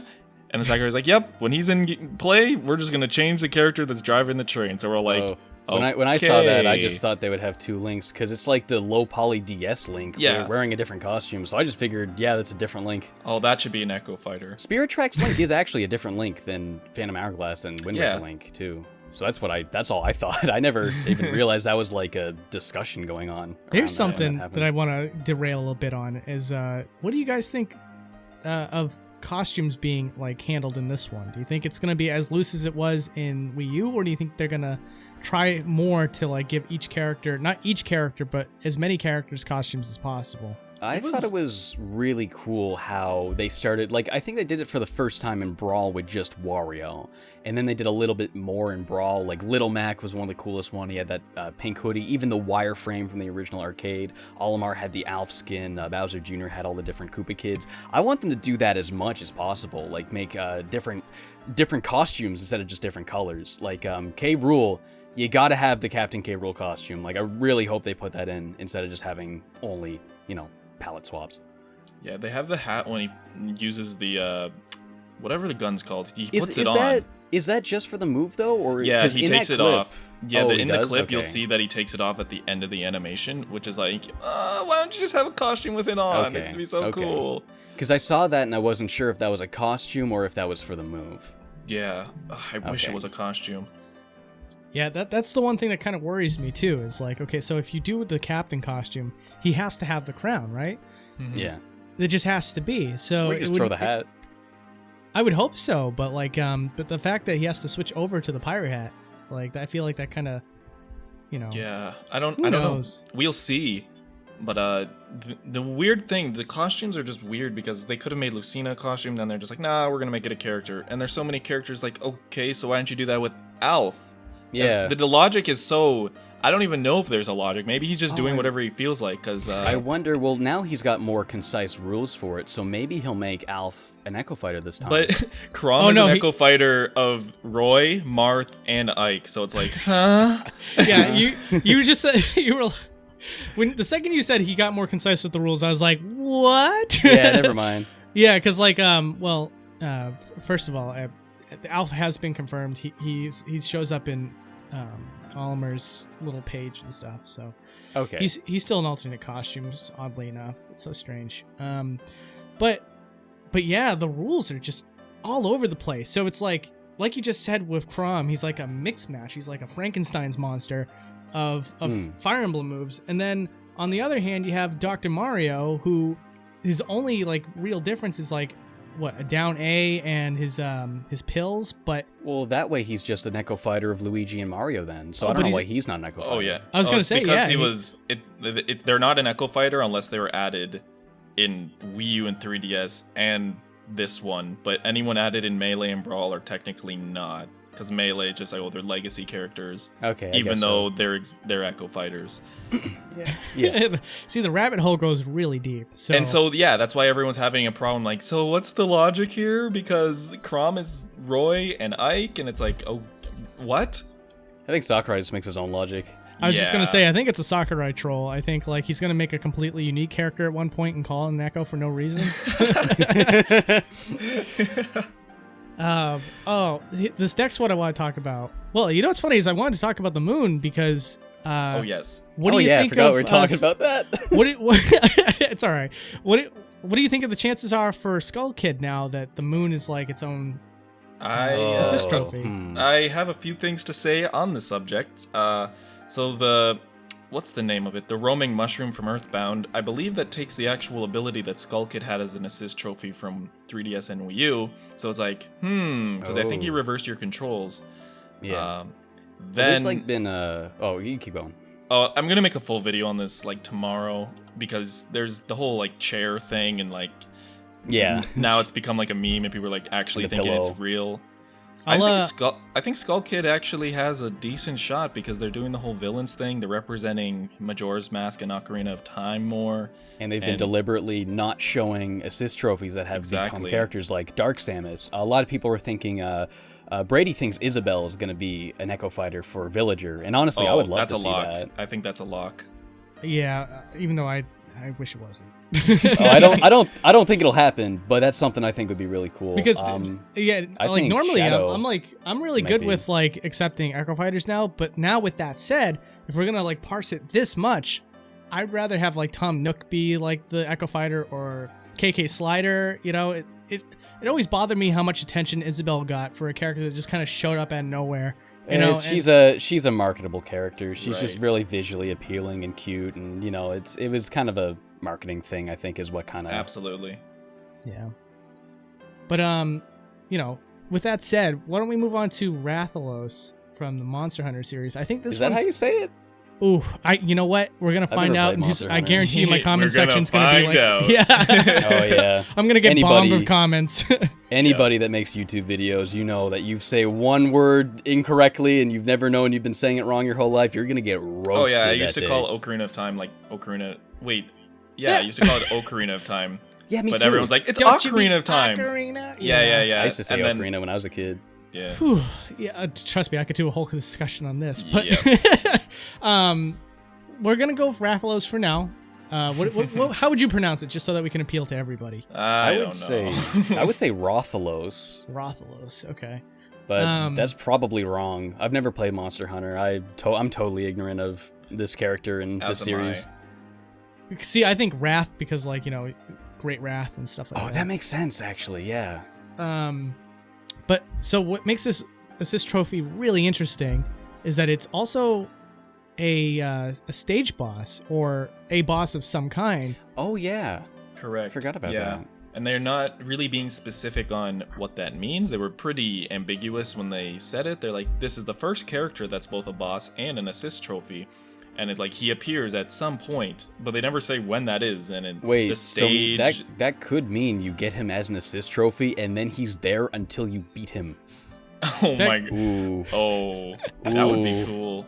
And the Sakurai's like, "Yep, when he's in play, we're just gonna change the character that's driving the train." So we're like, when I saw that, I just thought they would have 2 Links, because it's like the low poly DS Link, wearing a different costume. So I just figured, that's a different Link. Oh, that should be an Echo Fighter. Spirit Tracks Link is actually a different Link than Phantom Hourglass and Wind Waker Link too. So that's all I thought. I never even realized that was like a discussion going on. Here's something that I want to derail a little bit on is what do you guys think of costumes being like handled in this one? Do you think it's going to be as loose as it was in Wii U, or do you think they're going to try more to like give each character, not each character, but as many characters costumes as possible? I thought it was really cool how they started, like, I think they did it for the first time in Brawl with just Wario, and then they did a little bit more in Brawl, like Little Mac was one of the coolest one. He had that pink hoodie, even the wireframe from the original arcade. Olimar had the Alf skin, Bowser Jr. had all the different Koopa Kids. I want them to do that as much as possible, like make different costumes instead of just different colors. Like K. Rool, you gotta have the Captain K. Rool costume. Like, I really hope they put that in instead of just having only, palette swaps. Yeah, they have the hat when he uses the whatever the gun's called. He puts it on. Is that just for the move though, or yeah, he takes it off. Yeah, in the clip you'll Okay. see that he takes it off at the end of the animation, which is like, why don't you just have a costume with it on? Okay, It'd be so cool. Because I saw that and I wasn't sure if that was a costume or if that was for the move. Yeah, I wish it was a costume. Yeah, that's the one thing that kind of worries me too, is like, okay, so if you do the captain costume, he has to have the crown, right? Mm-hmm. Yeah. It just has to be. So or you just throw the hat. I would hope so, but like, but the fact that he has to switch over to the pirate hat, like, I feel like that kind of Yeah, I don't Who know. knows? We'll see. But the weird thing, the costumes are just weird because they could have made Lucina a costume, then they're just like, nah, we're gonna make it a character. And there's so many characters, like, okay, so why don't you do that with Alf? Yeah. The logic is so... I don't even know if there's a logic. Maybe he's just doing whatever he feels like, because... I wonder, well, now he's got more concise rules for it, so maybe he'll make Alf an Echo Fighter this time. But Chrom is an Echo Fighter of Roy, Marth, and Ike, so it's like, huh? Yeah, you just said... You were... When the second you said he got more concise with the rules, I was like, what? Yeah, never mind. Yeah, because like, first of all, Alf has been confirmed. He shows up in Olimer's little page and stuff. So okay, he's still an alternate costume, just oddly enough. It's so strange. But yeah, the rules are just all over the place. So it's like you just said with Chrom, he's like a mix match. He's like a Frankenstein's monster of Fire Emblem moves. And then on the other hand, you have Dr. Mario, who his only like real difference is like what, a down A and his pills, but well, that way he's just an Echo Fighter of Luigi and Mario then. So I don't know why he's not an Echo Fighter. Oh yeah, I was gonna say because yeah, they're not an Echo Fighter unless they were added in Wii U and 3DS and this one. But anyone added in Melee and Brawl are technically not. Because Melee is just like, they're legacy characters. Okay. Even though they're Echo Fighters. Yeah. See, the rabbit hole goes really deep. So yeah, that's why everyone's having a problem. Like, so what's the logic here? Because Chrom is Roy and Ike, and it's like, oh, what? I think Sakurai just makes his own logic. I was just gonna say, I think it's a Sakurai troll. I think like he's gonna make a completely unique character at one point and call it an Echo for no reason. This next one I want to talk about. Well, you know what's funny is I wanted to talk about the moon because. Oh yes. What do you think of? We're talking about that. It's all right. What do you think of the chances are for Skull Kid now that the moon is like its own assist trophy? I have a few things to say on the subject. So what's the name of it? The roaming mushroom from Earthbound. I believe that takes the actual ability that Skull Kid had as an assist trophy from 3DS and Wii U. So it's like, because I think you reversed your controls. Yeah. Then there's like been you keep going. Oh, I'm gonna make a full video on this like tomorrow because there's the whole like chair thing and like now it's become like a meme and people are like actually thinking it's real. I think Skull Kid actually has a decent shot because they're doing the whole villains thing. They're representing Majora's Mask and Ocarina of Time more. And they've been deliberately not showing assist trophies that have become characters like Dark Samus. A lot of people are thinking Brady thinks Isabelle is going to be an Echo Fighter for Villager. And honestly, I would love to see that. I think that's a lock. Yeah, even though I wish it wasn't. I don't think it'll happen, but that's something I think would be really cool. Because like normally I'm really good with like accepting Echo Fighters now, but now with that said, if we're gonna like parse it this much, I'd rather have like Tom Nook be like the Echo Fighter or KK Slider. You know, it always bothered me how much attention Isabelle got for a character that just kind of showed up out of nowhere. You know, she's a marketable character. She's just really visually appealing and cute, and you know, it was kind of a marketing thing, I think, is what kind of absolutely. Yeah. But you know, with that said, why don't we move on to Rathalos from the Monster Hunter series? I think this is that how you say it? Ooh, you know what? We're gonna find out. I guarantee you, my comment section's gonna be like, yeah. Oh yeah. I'm gonna get bombed with comments. Anybody that makes YouTube videos, you know that you say one word incorrectly and you've never known you've been saying it wrong your whole life. You're gonna get roasted. Oh yeah, I used to call Ocarina of Time like Ocarina. Wait, yeah, I used to call it Ocarina of Time. Yeah, me too. But everyone's like, it's Ocarina of Time. Ocarina? Yeah. I used to say Ocarina when I was a kid. Yeah. Whew. Yeah. Trust me, I could do a whole discussion on this. But we're gonna go with Rathalos for now. How would you pronounce it, just so that we can appeal to everybody? I would say Rathalos. Rathalos. Okay. But that's probably wrong. I've never played Monster Hunter. I'm totally ignorant of this character and this series. See, I think Wrath because, like, you know, Great Wrath and stuff like that. Oh, that makes sense, actually. Yeah. But so what makes this assist trophy really interesting is that it's also a stage boss or a boss of some kind. Oh yeah, correct. I forgot about that. And they're not really being specific on what that means. They were pretty ambiguous when they said it. They're like, this is the first character that's both a boss and an assist trophy. And he appears at some point, but they never say when that is. And the stage... so that could mean you get him as an assist trophy, and then he's there until you beat him. Oh my god. Ooh. Oh, that would be cool.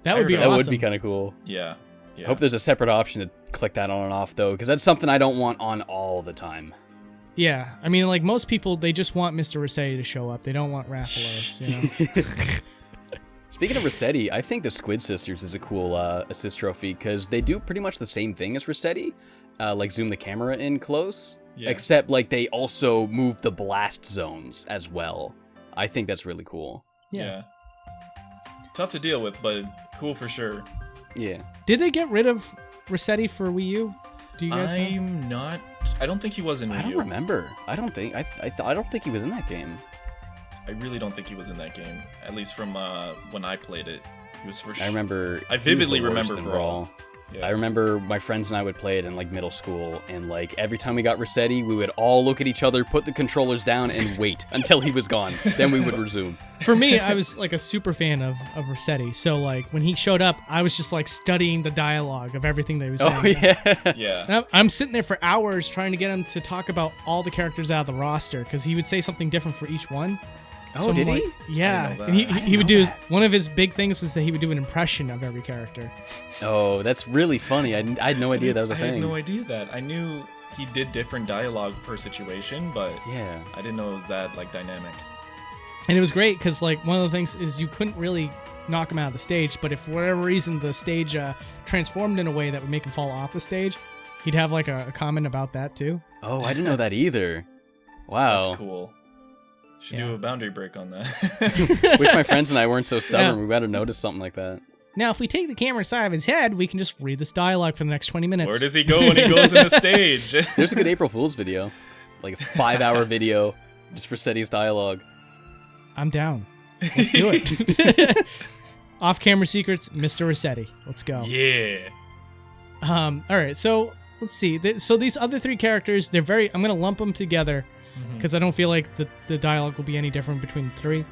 That would be awesome. That would be kind of cool. Yeah. I hope there's a separate option to click that on and off, though, because that's something I don't want on all the time. Yeah, I mean, like most people, they just want Mr. Rossetti to show up. They don't want Rathalos, you know? Speaking of Rossetti, I think the Squid Sisters is a cool assist trophy, because they do pretty much the same thing as Rossetti, like zoom the camera in close, except like they also move the blast zones as well. I think that's really cool. Yeah. Tough to deal with, but cool for sure. Yeah. Did they get rid of Rossetti for Wii U? Do you guys know? I don't think he was in Wii U. I don't remember. I don't think he was in that game. I really don't think he was in that game. At least from when I played it. He was for sure. I vividly remember Brawl. Yeah. I remember my friends and I would play it in like middle school, and like every time we got Rossetti, we would all look at each other, put the controllers down, and wait until he was gone. Then we would resume. For me, I was like a super fan of Rossetti, so like when he showed up, I was just like studying the dialogue of everything they were saying. Oh yeah, yeah. And I'm sitting there for hours trying to get him to talk about all the characters out of the roster because he would say something different for each one. Oh, so did like, he? Yeah, and he would do one of his big things was that he would do an impression of every character. Oh, that's really funny. I had no idea that was a thing. I had no idea that. I knew he did different dialogue per situation, but yeah, I didn't know it was that like dynamic. And it was great because like one of the things is you couldn't really knock him out of the stage, but if for whatever reason the stage transformed in a way that would make him fall off the stage, he'd have like a comment about that too. Oh, I didn't know that either. Wow, that's cool. Should do a boundary break on that. Wish my friends and I weren't so stubborn. Yeah. We got to notice something like that. Now, if we take the camera side of his head, we can just read this dialogue for the next 20 minutes. Where does he go when he goes in the stage? There's a good April Fool's video. Like a 5-hour video just for Rossetti's dialogue. I'm down. Let's do it. Off-camera secrets, Mr. Rossetti. Let's go. Yeah. All right, so let's see. So these other three characters, I'm going to lump them together because I don't feel like the dialogue will be any different between the three.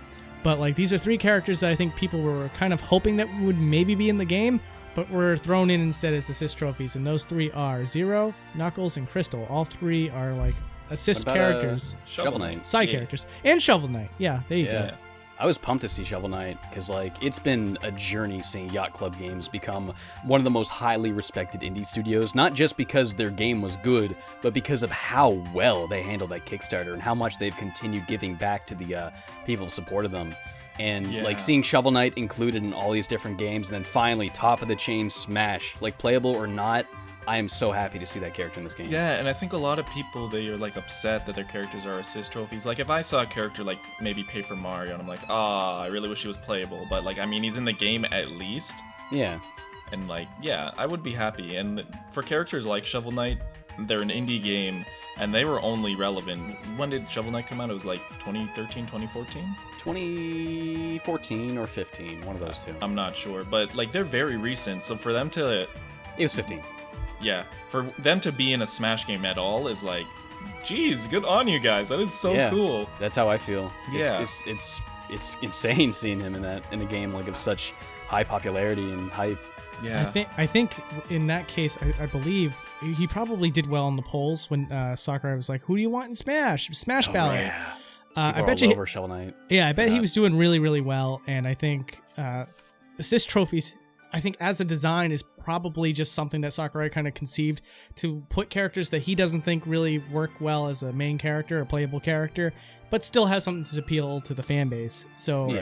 But like these are three characters that I think people were kind of hoping that would maybe be in the game, but were thrown in instead as assist trophies. And those three are Zero, Knuckles, and Crystal. All three are like assist characters. Shovel Knight. Side characters. And Shovel Knight. Yeah, there you go. I was pumped to see Shovel Knight because like it's been a journey seeing Yacht Club Games become one of the most highly respected indie studios, not just because their game was good, but because of how well they handled that Kickstarter and how much they've continued giving back to the people who supported them. And like seeing Shovel Knight included in all these different games, and then finally top of the chain Smash, like playable or not, I am so happy to see that character in this game. Yeah, and I think a lot of people, they are like upset that their characters are assist trophies. Like if I saw a character like maybe Paper Mario and I'm like, I really wish he was playable. But like, I mean, he's in the game at least. Yeah. And like, yeah, I would be happy. And for characters like Shovel Knight, they're an indie game and they were only relevant. When did Shovel Knight come out? It was like 2013, 2014? 2014 or 15, one of those two. I'm not sure, but like they're very recent. So for them to... It was 15. Yeah, for them to be in a Smash game at all is like, geez, good on you guys. That is so cool. That's how I feel. Yeah, it's insane seeing him in a game like of such high popularity and hype. Yeah, I think in that case, I believe he probably did well in the polls when Sakurai was like, "Who do you want in Smash? Smash Ballot." Yeah. I bet you over Shovel Knight. Yeah, I bet he was doing really, really well, and I think assist trophies. I think as a design is probably just something that Sakurai kind of conceived to put characters that he doesn't think really work well as a main character, a playable character, but still has something to appeal to the fan base. So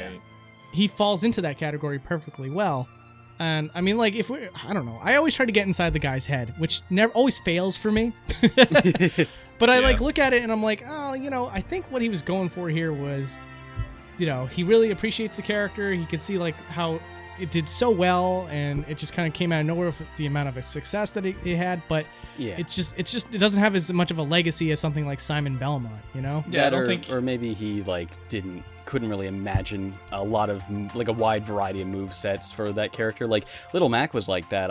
he falls into that category perfectly well. And I mean, like, I don't know. I always try to get inside the guy's head, which never always fails for me. But I like look at it and I'm like, I think what he was going for here was, he really appreciates the character. He could see like how it did so well, and it just kind of came out of nowhere with the amount of a success that it had. But it doesn't have as much of a legacy as something like Simon Belmont, Yeah, I don't think, or maybe he like didn't couldn't really imagine a lot of like a wide variety of move sets for that character. Like Little Mac was like that.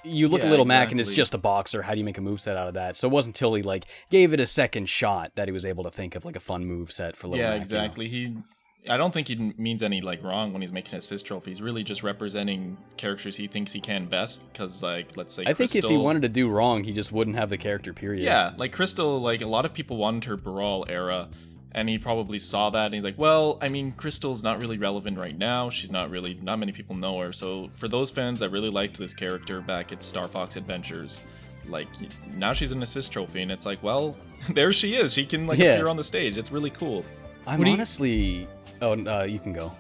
You look at Little Mac and it's just a boxer. How do you make a move set out of that? So it wasn't until he like gave it a second shot that he was able to think of like a fun move set for Little Mac. Yeah, exactly. You know? I don't think he means any like wrong when he's making assist trophy. He's really just representing characters he thinks he can best. Because like, let's say, I think if he wanted to do wrong, he just wouldn't have the character. Period. Yeah, like Crystal. Like a lot of people wanted her Brawl era, and he probably saw that and he's like, well, I mean, Crystal's not really relevant right now. She's not many people know her. So for those fans that really liked this character back at Star Fox Adventures, like now she's an assist trophy, and it's like, well, there she is. She can like appear on the stage. It's really cool. I'm honestly. Oh, you can go.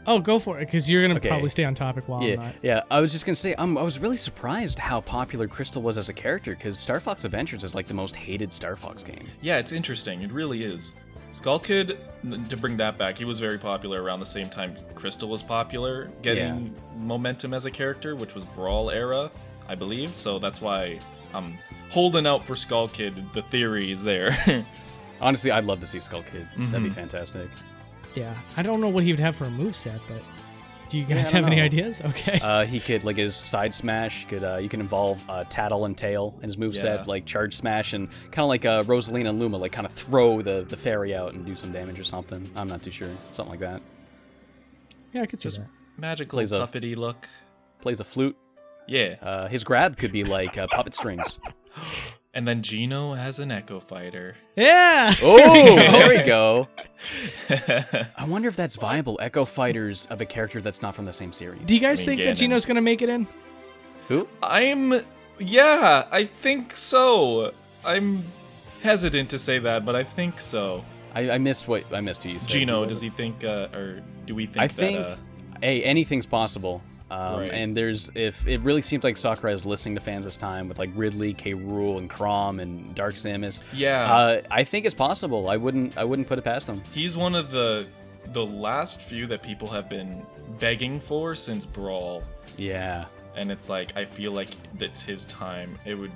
Oh, go for it, because you're going to probably stay on topic while I'm not. Yeah, I was just going to say, I was really surprised how popular Crystal was as a character, because Star Fox Adventures is like the most hated Star Fox game. Yeah, it's interesting. It really is. Skull Kid, to bring that back, he was very popular around the same time Crystal was popular, getting momentum as a character, which was Brawl era, I believe. So that's why I'm holding out for Skull Kid. The theory is there. Honestly, I'd love to see Skull Kid. That'd be fantastic. Yeah, I don't know what he would have for a moveset, but do you guys have any ideas? Okay. He could, like, his side smash, you can involve Tattle and Tail in his moveset, like Charge Smash, and kind of like Rosalina and Luma, like kind of throw the fairy out and do some damage or something. I'm not too sure. Something like that. Yeah, I could see that. Magical puppety look. Plays a flute. Yeah. His grab could be like puppet strings. And then Gino has an Echo Fighter. Yeah! Oh, there we go. I wonder if that's viable. Echo Fighters of a character that's not from the same series. Do you guys think that Gino's going to make it in? Who? Yeah, I think so. I'm hesitant to say that, but I think so. I missed who you said. Gino, does he think, or do we think I think, hey, anything's possible. Right. And if it really seems like Sakurai is listening to fans this time with like Ridley, Rool, and Chrom, and Dark Samus. Yeah. I think it's possible. I wouldn't put it past him. He's one of the last few that people have been begging for since Brawl. Yeah. And it's like, I feel like it's his time. It would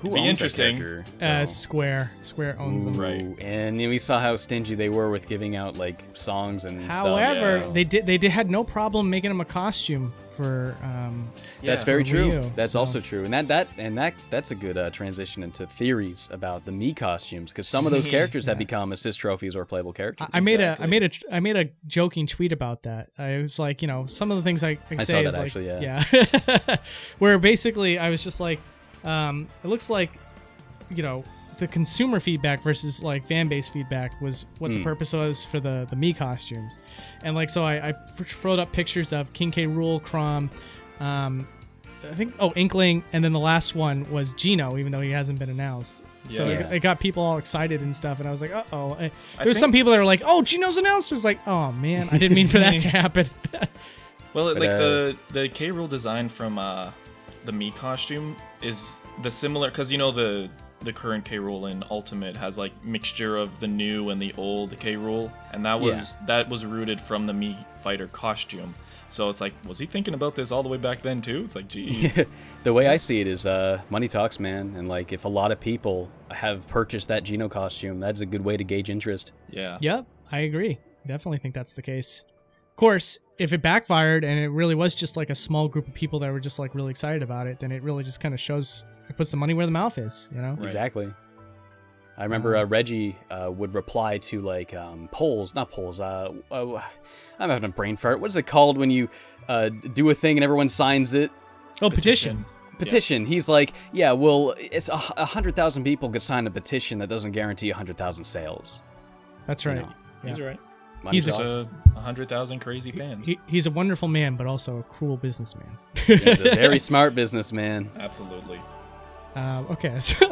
be interesting. Square owns them. Right. And we saw how stingy they were with giving out like songs and However, stuff. they had no problem making him a costume for that's very true. Wii U, that's also true. And that's a good transition into theories about the Mii costumes, because some of those characters have become assist trophies or playable characters. I made a joking tweet about that. I was like, some of the things I say saw that is actually, like, yeah. Where basically I was just like, it looks like, the consumer feedback versus like fan base feedback was what the purpose was for the Mii costumes, and like so I throwed up pictures of King K. Rool, Chrom, I think Inkling, and then the last one was Gino, even though he hasn't been announced. So it got people all excited and stuff, and I was like, there was some people that were like, oh, Gino's announced. I was like, oh man, I didn't mean for that to happen. Well, the K. Rool design from the Mii costume is the similar, because the current K. Rool in Ultimate has like mixture of the new and the old K. Rool, and that was rooted from the Mii fighter costume. So it's like, was he thinking about this all the way back then too? It's like, geez. The way I see it is money talks, man, and like if a lot of people have purchased that Gino costume, that's a good way to gauge interest. Yeah. Yep, I agree. Definitely think that's the case. Of course, if it backfired and it really was just like a small group of people that were just like really excited about it, then it really just kind of shows, it puts the money where the mouth is, Right. Exactly. I remember Reggie would reply to like polls, not polls. I'm having a brain fart. What is it called when you do a thing and everyone signs it? Oh, petition. Petition. Yeah. He's like, yeah, well, it's 100,000 people could sign a petition that doesn't guarantee 100,000 sales. That's right. Yeah. He's right. He's a 100,000 crazy fans. He's a wonderful man, but also a cruel businessman. He's a very smart businessman. Absolutely. Okay, so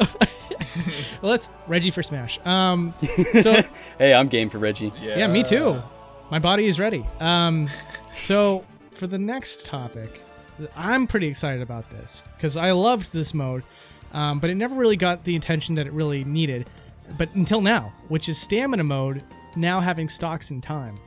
let's Reggie for Smash. So hey, I'm game for Reggie. Yeah, me too. My body is ready. So for the next topic, I'm pretty excited about this because I loved this mode, but it never really got the attention that it really needed. But until now, which is stamina mode, now having stocks in time.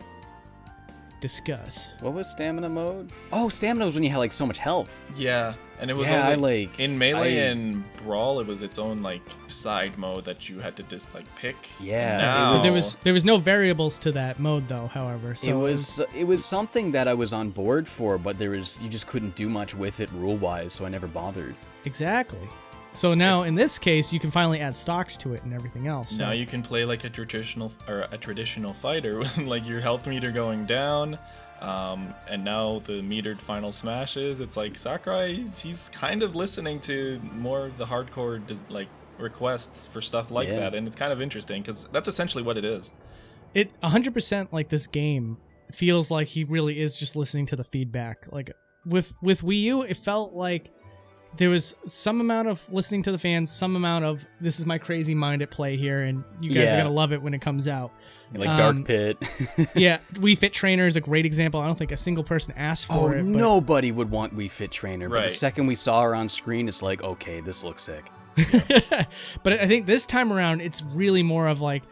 Discuss. What was stamina mode? Oh, stamina was when you had like so much health. Yeah, And it was in Melee and Brawl, it was its own like side mode that you had to just like pick. Yeah. Now, there was no variables to that mode though, however. So it was something that I was on board for, but you just couldn't do much with it rule-wise, so I never bothered. Exactly. So now in this case, you can finally add stocks to it and everything else. Now you can play like a traditional fighter with like your health meter going down. And now the metered final smashes, it's like Sakurai, he's kind of listening to more of the hardcore like requests for stuff like that, and it's kind of interesting because that's essentially what it is. It 100% like this game feels like he really is just listening to the feedback. Like with Wii U, it felt like there was some amount of listening to the fans, some amount of this is my crazy mind at play here, and you guys are gonna love it when it comes out. Like Dark Pit. Yeah, Wii Fit Trainer is a great example. I don't think a single person asked for it. Nobody would want Wii Fit Trainer, but the second we saw her on screen, it's like, okay, this looks sick. But I think this time around, it's really more of like,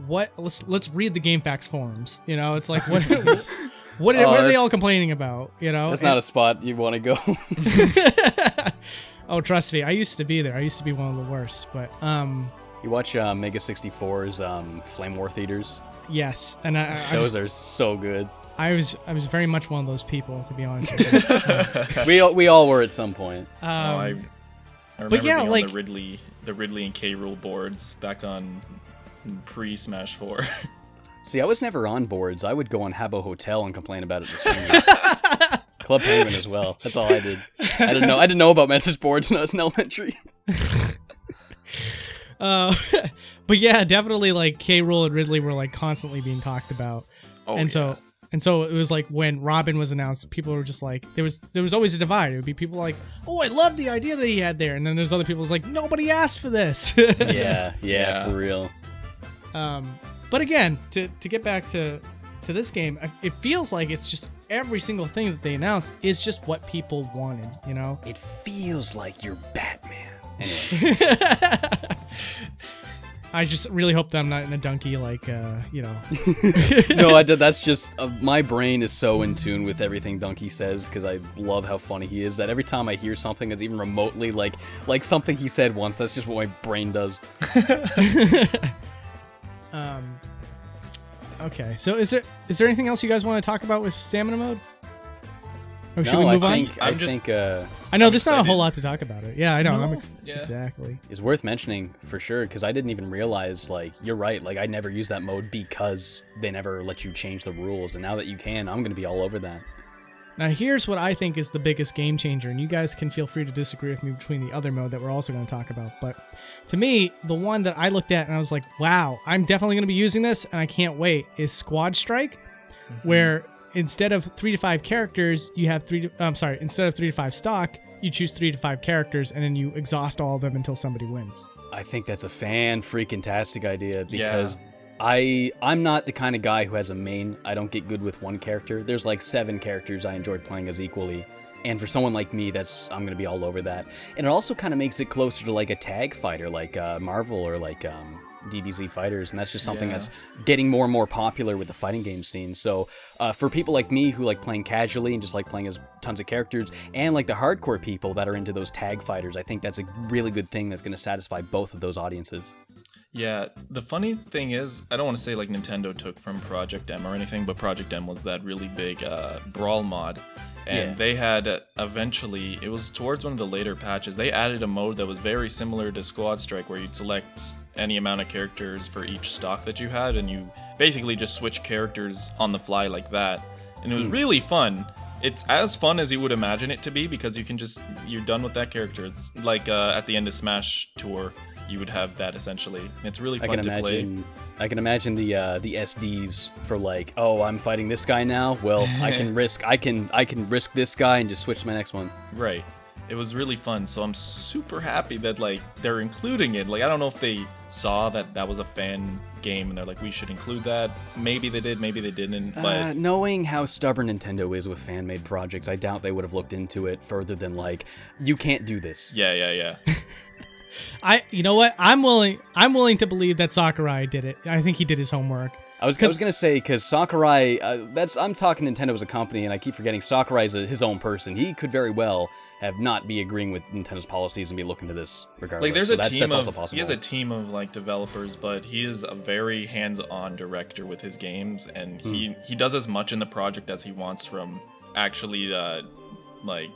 let's read the GameFAQs forums. You know, it's like what are they all complaining about? You know, that's not a spot you want to go. Oh, trust me, I used to be there. I used to be one of the worst. But you watch Mega 64's Flame War Theaters? Yes, and those are so good. I was very much one of those people, to be honest with you. we all were at some point. I remember being on the Ridley and K. Rool boards back on pre-Smash 4. See, I was never on boards. I would go on Habbo Hotel and complain about it to strangers. Club Penguin as well. That's all I did. I didn't know about message boards when I was in elementary. But yeah, definitely like K. Rool and Ridley were like constantly being talked about. So it was like when Robin was announced, people were just like, there was always a divide. It would be people like, oh, I love the idea that he had there, and then there's other people who's like, nobody asked for this. yeah, for real. But again, to get back to this game, it feels like it's just every single thing that they announced is just what people wanted, you know? It feels like you're Batman. Anyway. I just really hope that I'm not in a donkey, like, you know. No, that's just, my brain is so in tune with everything Donkey says, because I love how funny he is, that every time I hear something that's even remotely like something he said once, that's just what my brain does. Okay, so is there anything else you guys want to talk about with stamina mode? Or should we move on? I know there's not a whole lot to talk about it. Yeah, I know. Exactly. It's worth mentioning for sure, because I didn't even realize, like, you're right, like, I never used that mode because they never let you change the rules, and now that you can, I'm going to be all over that. Now here's what I think is the biggest game changer, and you guys can feel free to disagree with me between the other mode that we're also going to talk about, but to me, the one that I looked at and I was like, wow, I'm definitely going to be using this, and I can't wait, is Squad Strike, where instead of 3 to 5 characters, you have instead of 3 to 5 stock, you choose 3 to 5 characters, and then you exhaust all of them until somebody wins. I think that's a fan-freaking-tastic idea, because I'm not the kind of guy who has a main. I don't get good with one character. There's like 7 characters I enjoy playing as equally. And for someone like me, I'm going to be all over that. And it also kind of makes it closer to like a tag fighter, like Marvel or like DBZ Fighters. And that's just something that's getting more and more popular with the fighting game scene. So for people like me who like playing casually and just like playing as tons of characters, and like the hardcore people that are into those tag fighters, I think that's a really good thing that's going to satisfy both of those audiences. Yeah, the funny thing is, I don't want to say like Nintendo took from Project M or anything, but Project M was that really big Brawl mod. And they had eventually, it was towards one of the later patches, they added a mode that was very similar to Squad Strike, where you'd select any amount of characters for each stock that you had, and you basically just switch characters on the fly like that. And it was really fun. It's as fun as you would imagine it to be, because you're done with that character. It's like at the end of Smash Tour, you would have that essentially. It's really fun to play. I can imagine the SDs for like, oh, I'm fighting this guy now. Well, I can risk this guy and just switch to my next one. Right. It was really fun. So I'm super happy that like they're including it. Like I don't know if they saw that was a fan game and they're like, we should include that. Maybe they did, maybe they didn't. But knowing how stubborn Nintendo is with fan-made projects, I doubt they would have looked into it further than like, you can't do this. Yeah. You know what? I'm willing to believe that Sakurai did it. I think he did his homework. I was gonna say, because Sakurai, I'm talking Nintendo as a company, and I keep forgetting Sakurai's his own person. He could very well have not be agreeing with Nintendo's policies and be looking to this regardless. Like, there's so a team also of possible. he has a team of like developers, but he is a very hands-on director with his games, and he does as much in the project as he wants, from actually like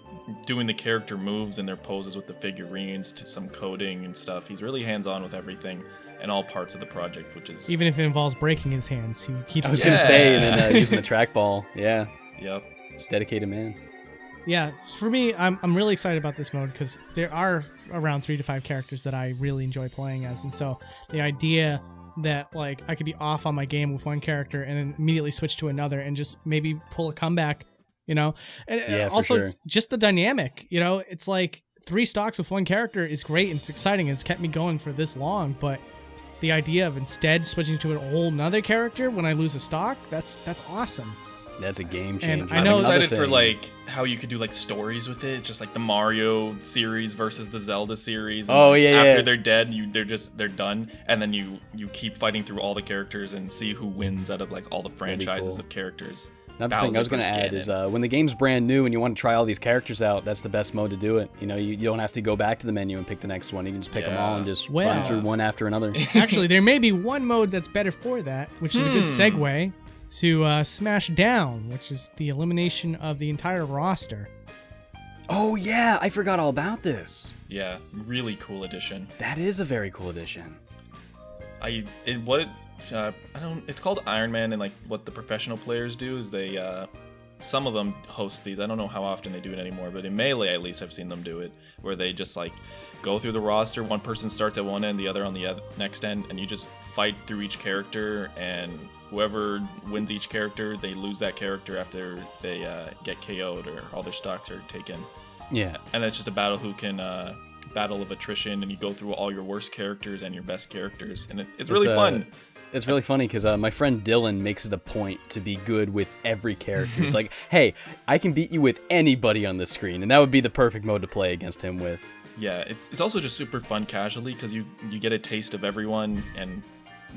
doing the character moves and their poses with the figurines to some coding and stuff. He's really hands-on with everything and all parts of the project, which is even if it involves breaking his hands, he keeps. I was gonna say, and then using the trackball. Yeah. Yep. It's dedicated man. Yeah, for me, I'm really excited about this mode because there are around 3 to 5 characters that I really enjoy playing as, and so the idea that like I could be off on my game with one character and then immediately switch to another and just maybe pull a comeback, you know, and also just the dynamic, you know, it's like 3 stocks with one character is great and it's exciting and it's kept me going for this long, but the idea of instead switching to a whole nother character when I lose a stock, that's awesome. That's a game changer. And I know I'm excited for like how you could do like stories with it, just like the Mario series versus the Zelda series. And after they're dead, they're done, and then you keep fighting through all the characters and see who wins out of like all the franchises of characters. Another thing I was going to add is when the game's brand new and you want to try all these characters out, that's the best mode to do it. You know, you don't have to go back to the menu and pick the next one. You can just pick them all and just run through one after another. Actually, there may be one mode that's better for that, which is a good segue to Smashdown, which is the elimination of the entire roster. Oh yeah, I forgot all about this. Yeah, really cool addition. That is a very cool addition. It's called Iron Man, and like what the professional players do is they some of them host these. I don't know how often they do it anymore, but in Melee at least I've seen them do it, where they just like go through the roster. One person starts at one end, the other on the next end, and you just fight through each character, and whoever wins each character, they lose that character after they get KO'd or all their stocks are taken. Yeah. And it's just a battle who can battle of attrition, and you go through all your worst characters and your best characters, and it's really fun. It's really funny because my friend Dylan makes it a point to be good with every character. It's like, hey, I can beat you with anybody on the screen, and that would be the perfect mode to play against him with. Yeah, it's also just super fun casually because you get a taste of everyone, and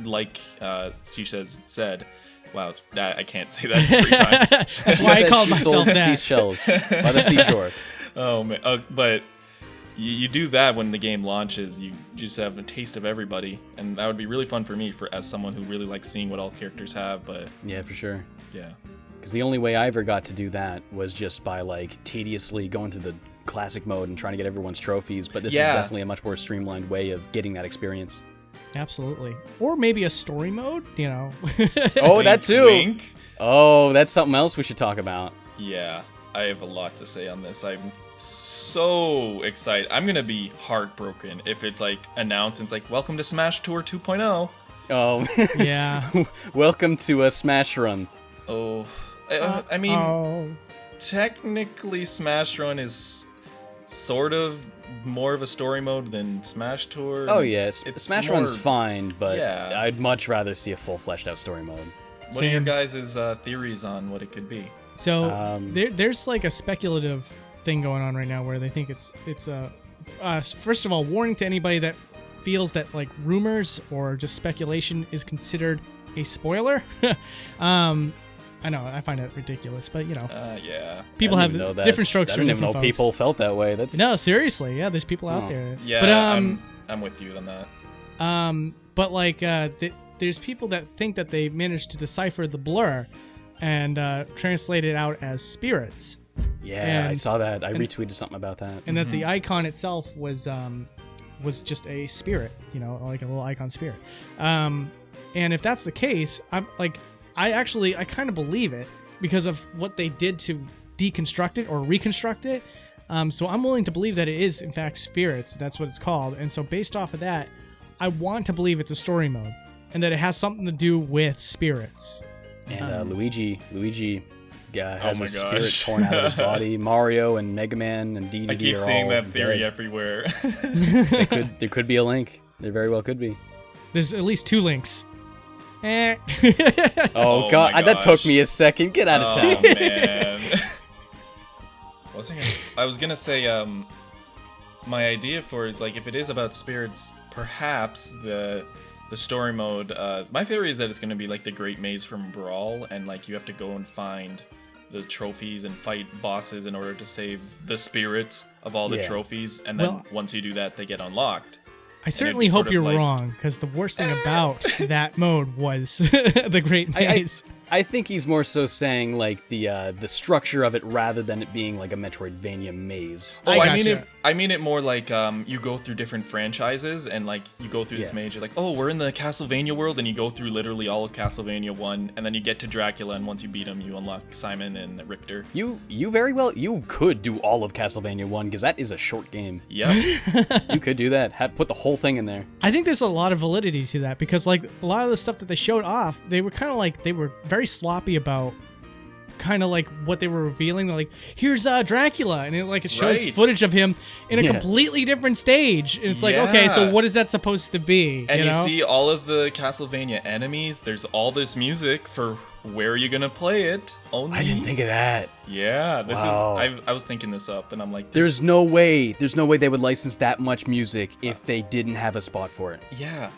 like Shesez said, wow, that I can't say that 3 times. That's why I called myself that. Seashells by the seashore. Oh man, but you do that when the game launches. You just have a taste of everybody, and that would be really fun for me as someone who really likes seeing what all characters have. But yeah, for sure. Yeah, because the only way I ever got to do that was just by like tediously going through the classic mode and trying to get everyone's trophies. But this is definitely a much more streamlined way of getting that experience. Absolutely. Or maybe a story mode, you know. Oh, wink, that too. Wink. Oh, that's something else we should talk about. Yeah, I have a lot to say on this. I'm so excited. I'm going to be heartbroken if it's like announced and it's like, welcome to Smash Tour 2.0. Oh. Yeah. Welcome to a Smash Run. Oh. I mean, technically Smash Run is sort of more of a story mode than Smash Tour. Oh yeah, Smash Run's fine, but I'd much rather see a full fleshed out story mode. What are your guys' theories on what it could be? So there's like a speculative thing going on right now where they think it's first of all, warning to anybody that feels that like rumors or just speculation is considered a spoiler. I know, I find it ridiculous, but you know, people have different strokes for different folks. I didn't even know people felt that way. No, seriously, yeah, there's people out there. Yeah, but I'm with you on that. But like, there's people that think that they managed to decipher the blur and translate it out as spirits. Yeah, I saw that. I retweeted something about that. And that the icon itself was just a spirit, you know, like a little icon spirit. And if that's the case, I kind of believe it because of what they did to deconstruct it or reconstruct it. So I'm willing to believe that it is, in fact, spirits. That's what it's called. And so based off of that, I want to believe it's a story mode and that it has something to do with spirits. And Luigi has his spirit torn out of his body. Mario and Mega Man and DDD I keep seeing that theory everywhere. There could be a link. There very well could be. There's at least 2 links. Oh god, that took me a second. Get out of town. Oh man. I was gonna say, my idea for is like if it is about spirits, perhaps the the story mode, my theory is that it's going to be like the Great Maze from Brawl, and like you have to go and find the trophies and fight bosses in order to save the spirits of all the trophies, and then once you do that, they get unlocked. I certainly hope you're wrong, because the worst thing about that mode was the Great Maze. I think he's more so saying like the structure of it rather than it being like a Metroidvania maze. Oh, I mean it more like you go through different franchises and like you go through this maze. You're like, oh, we're in the Castlevania world, and you go through literally all of Castlevania 1, and then you get to Dracula, and once you beat him, you unlock Simon and Richter. You could do all of Castlevania 1 because that is a short game. Yep. You could do that. Put the whole thing in there. I think there's a lot of validity to that because like a lot of the stuff that they showed off, they were kind of like they were very sloppy about kind of like what they were revealing. They're like, here's Dracula, and it shows footage of him in a completely different stage, and it's like, okay, so what is that supposed to be? And you see all of the Castlevania enemies. There's all this music for where are you gonna play it. Only I didn't think of that. Yeah, this is I was thinking this up, and I'm like, there's no way they would license that much music if they didn't have a spot for it. Yeah.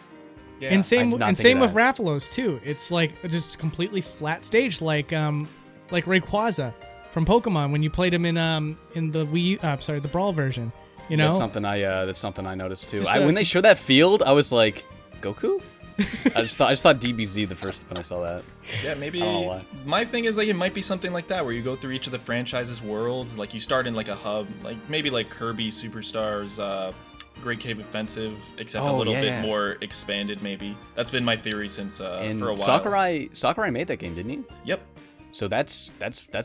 Yeah. And same with Rathalos too. It's like just completely flat stage, like Rayquaza from Pokemon when you played him in the the Brawl version. You know, that's something I noticed too. When they showed that field, I was like, Goku. I just thought DBZ the first when I saw that. Yeah, maybe. I don't know why. My thing is like it might be something like that where you go through each of the franchise's worlds. Like you start in like a hub, like maybe like Kirby Superstars. Great Cave Offensive, except a little bit more expanded, maybe. That's been my theory since for a while. Sakurai made that game, didn't he? Yep. So that's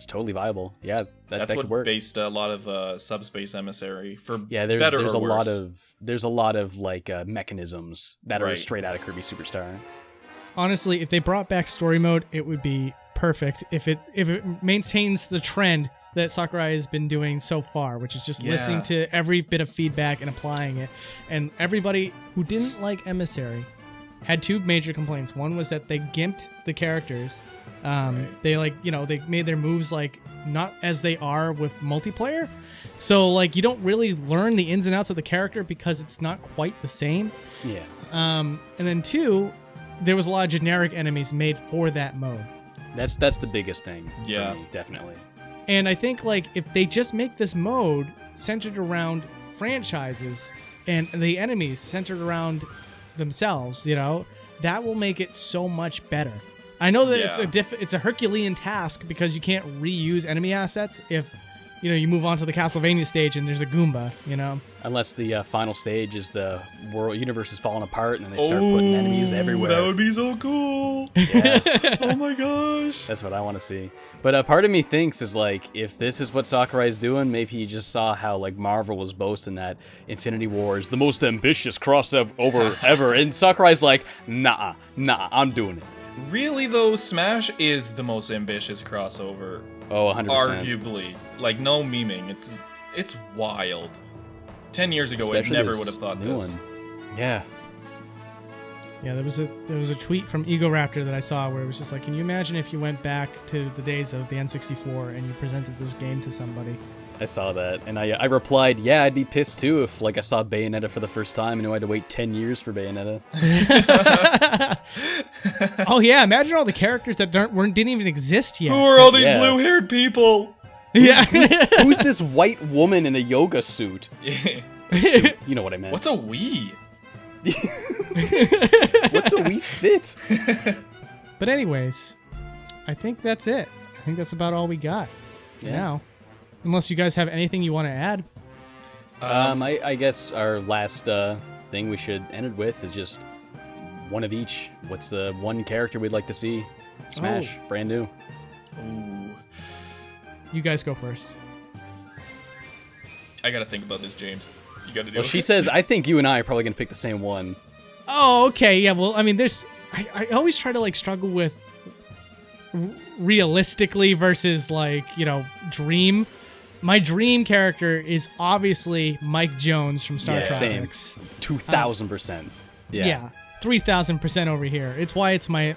totally viable. Yeah, that what could work. Based a lot of Subspace Emissary for there's better a or worse. There's a lot of like mechanisms that are straight out of Kirby Superstar. Honestly, if they brought back story mode, it would be perfect. If it maintains the trend that Sakurai has been doing so far, which is just listening to every bit of feedback and applying it. And everybody who didn't like Emissary had two major complaints. One was that they gimped the characters. They they made their moves like not as they are with multiplayer. So like you don't really learn the ins and outs of the character because it's not quite the same. Yeah. And then two, there was a lot of generic enemies made for that mode. That's the biggest thing for me, definitely. And I think like if they just make this mode centered around franchises and the enemies centered around themselves, that will make it so much better. I know that it's a Herculean task because you can't reuse enemy assets if you move on to the Castlevania stage and there's a Goomba, Unless the final stage is the universe is falling apart and then they start putting enemies everywhere. That would be so cool. Yeah. Oh my gosh. That's what I want to see. But part of me thinks is like, if this is what Sakurai is doing, maybe he just saw how like Marvel was boasting that Infinity War is the most ambitious crossover ever. And Sakurai's like, nah, I'm doing it. Really though, Smash is the most ambitious crossover. Oh, 100%. Arguably. Like, no memeing. It's wild. 10 years ago, Especially I never would have thought this. Yeah. Yeah, there was a tweet from Egoraptor that I saw where it was just like, can you imagine if you went back to the days of the N64 and you presented this game to somebody? I saw that, and I replied, yeah, I'd be pissed too if like I saw Bayonetta for the first time and knew I had to wait 10 years for Bayonetta. Oh yeah, imagine all the characters that didn't even exist yet. Who are all these blue-haired people? Who's this white woman in a yoga suit? Suit, you know what I meant. What's a Wii? What's a Wii Fit? But anyways, I think that's it. I think that's about all we got now. Unless you guys have anything you want to add. I guess our last thing we should end it with is just one of each. What's the one character we'd like to see Smash brand new? Ooh. You guys go first. I gotta think about this, James. You gotta do it. Well, she says, I think you and I are probably gonna pick the same one. Oh, okay. Yeah, well, I mean, I always try to like struggle with realistically versus like, dream. My dream character is obviously Mike Jones from Star Tropics. Same. 2,000%. Yeah. 3,000% over here. It's why it's my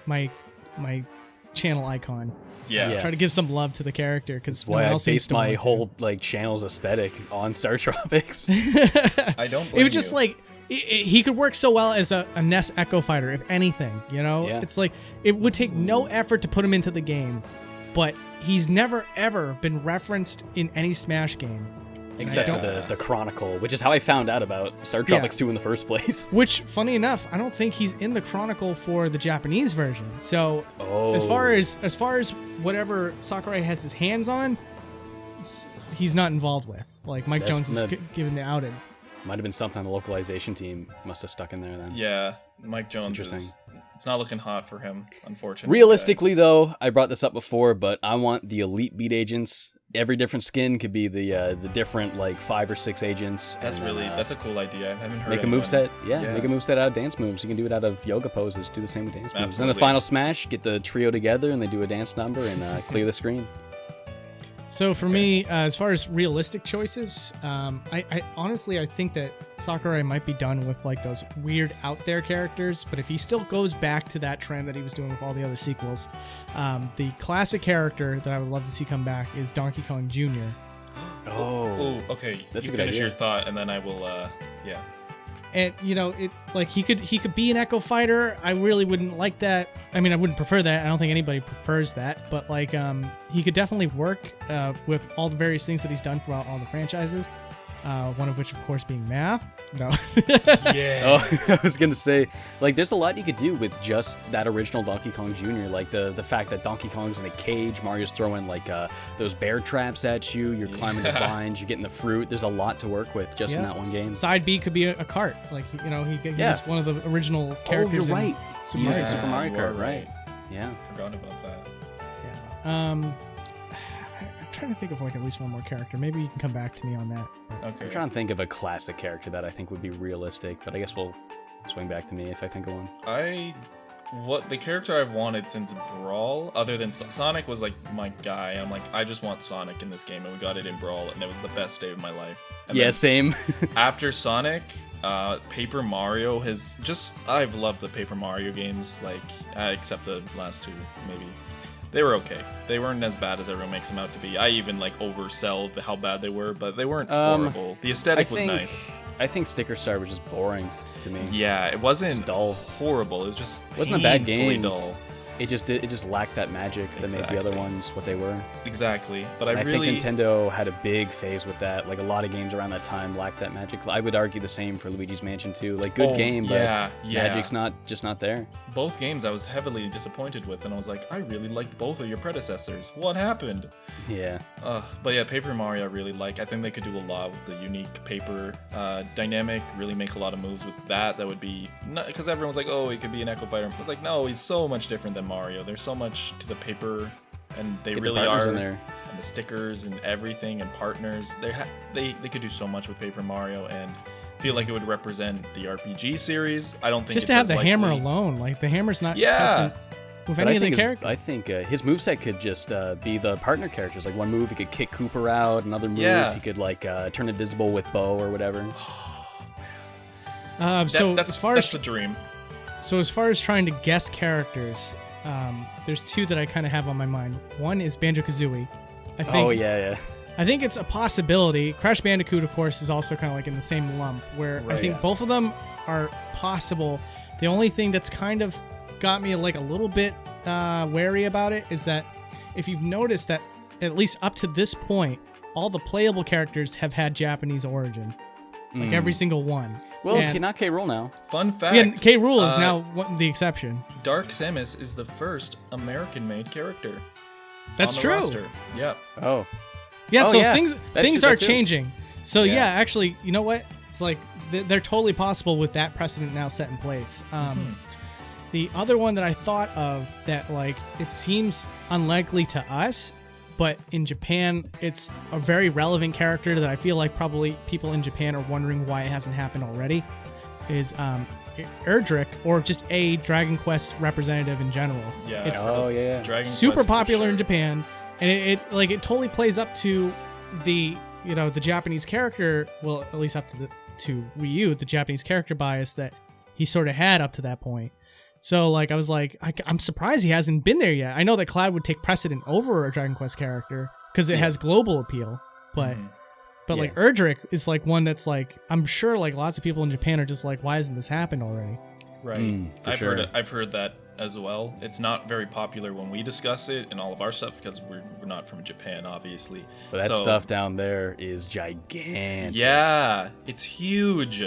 channel icon. Yeah. Try to give some love to the character because no one why else I seems based to my want whole like channel's aesthetic on Star Tropics. I don't blame It was just you. like he could work so well as a NES Echo Fighter, if anything, you know? Yeah. It's like, it would take no effort to put him into the game, but he's never, ever been referenced in any Smash game. Except for the Chronicle, which is how I found out about Star Tropics 2 in the first place. Which, funny enough, I don't think he's in the Chronicle for the Japanese version. So, as far as whatever Sakurai has his hands on, he's not involved with. Like, Mike Jones is given the outed. Might have been something on the localization team must have stuck in there then. Yeah, Mike Jones it's not looking hot for him, unfortunately. Realistically, though, I brought this up before, but I want the Elite Beat agents. Every different skin could be the different, like, 5 or 6 agents. That's that's a cool idea. I haven't heard Make a moveset. Make a moveset out of dance moves. You can do it out of yoga poses. Do the same with dance moves. Absolutely. Then the final smash, get the trio together, and they do a dance number and clear the screen. So for me, as far as realistic choices, I honestly, I think that Sakurai might be done with like those weird out there characters, but if he still goes back to that trend that he was doing with all the other sequels, the classic character that I would love to see come back is Donkey Kong Jr. Oh, okay. That's you a good finish idea. your thought, and then I will, yeah. And you know, it like he could be an Echo Fighter. I really wouldn't like that. I mean, I wouldn't prefer that. I don't think anybody prefers that. But like, he could definitely work with all the various things that he's done throughout all the franchises. One of which, of course, being math. No. Yeah. Oh, I was gonna say, like, there's a lot you could do with just that original Donkey Kong Jr. Like the fact that Donkey Kong's in a cage, Mario's throwing like those bear traps at you, you're climbing the vines, you're getting the fruit. There's a lot to work with just in that one game. Side B could be a cart. Like, you know, he's one of the original characters. Oh, you're right. Super Mario. Super Mario you Kart, are right? Yeah. Forgot about that. Yeah. I'm trying to think of like at least one more character. Maybe you can come back to me on that. Okay. I'm trying to think of a classic character that I think would be realistic, but I guess we'll swing back to me if I think of one. The character I've wanted since Brawl, other than Sonic, was like my guy. I'm like, I just want Sonic in this game, and we got it in Brawl, and it was the best day of my life. And yeah, then same. after Sonic, Paper Mario I've loved the Paper Mario games, like, except the last two, maybe. They were okay. They weren't as bad as everyone makes them out to be. I even like oversell how bad they were, but they weren't horrible. The aesthetic was nice. I think Sticker Star was just boring to me. Yeah, it wasn't dull. Horrible. It was just wasn't a bad game. Dull. It just lacked that magic that made the other ones what they were. Exactly. But I think Nintendo had a big phase with that. Like a lot of games around that time lacked that magic. I would argue the same for Luigi's Mansion 2. Like good game, but magic's not there. Both games I was heavily disappointed with, and I was like, I really liked both of your predecessors. What happened? Yeah. But yeah, Paper Mario I really like. I think they could do a lot with the unique paper dynamic. Really make a lot of moves with that. That would be because everyone's like, oh, he could be an Echo Fighter. It's like, no, he's so much different than Mario. There's so much to the paper, and they really are. In there. And the stickers and everything and partners. They could do so much with Paper Mario, and feel like it would represent the RPG series. I don't think just to have the hammer alone, like the hammer's not present with any of the characters. I think his moveset could just be the partner characters. Like one move he could kick Cooper out, another move he could like turn invisible with Bo or whatever. That's the dream. So as far as trying to guess characters, there's two that I kind of have on my mind. One is Banjo-Kazooie. I think. Oh yeah. I think it's a possibility. Crash Bandicoot, of course, is also kind of like in the same lump, where I think both of them are possible. The only thing that's kind of got me like a little bit wary about it is that if you've noticed that at least up to this point, all the playable characters have had Japanese origin. Like every single one. Well, not K. Rool now. Fun fact. Yeah, K. Rool is now the exception. Dark Samus is the first American-made character. That's true. Roster. Yep. Oh. Yeah, things are changing. So yeah, actually, you know what? It's like they're totally possible with that precedent now set in place. The other one that I thought of that like it seems unlikely to us, but in Japan it's a very relevant character that I feel like probably people in Japan are wondering why it hasn't happened already, is Erdrick, or just a Dragon Quest representative in general. Yeah. It's Dragon super Quest popular for in sure. Japan, and it totally plays up to the the Japanese character. Well, at least up to Wii U, the Japanese character bias that he sort of had up to that point. So like I was like, I'm surprised he hasn't been there yet. I know that Cloud would take precedent over a Dragon Quest character because it has global appeal, but But like Erdrick is like one that's like, I'm sure like lots of people in Japan are just like, why hasn't this happened already? Right. I've heard that as well. It's not very popular when we discuss it in all of our stuff because we're not from Japan, obviously. But that stuff down there is gigantic. Yeah, it's huge.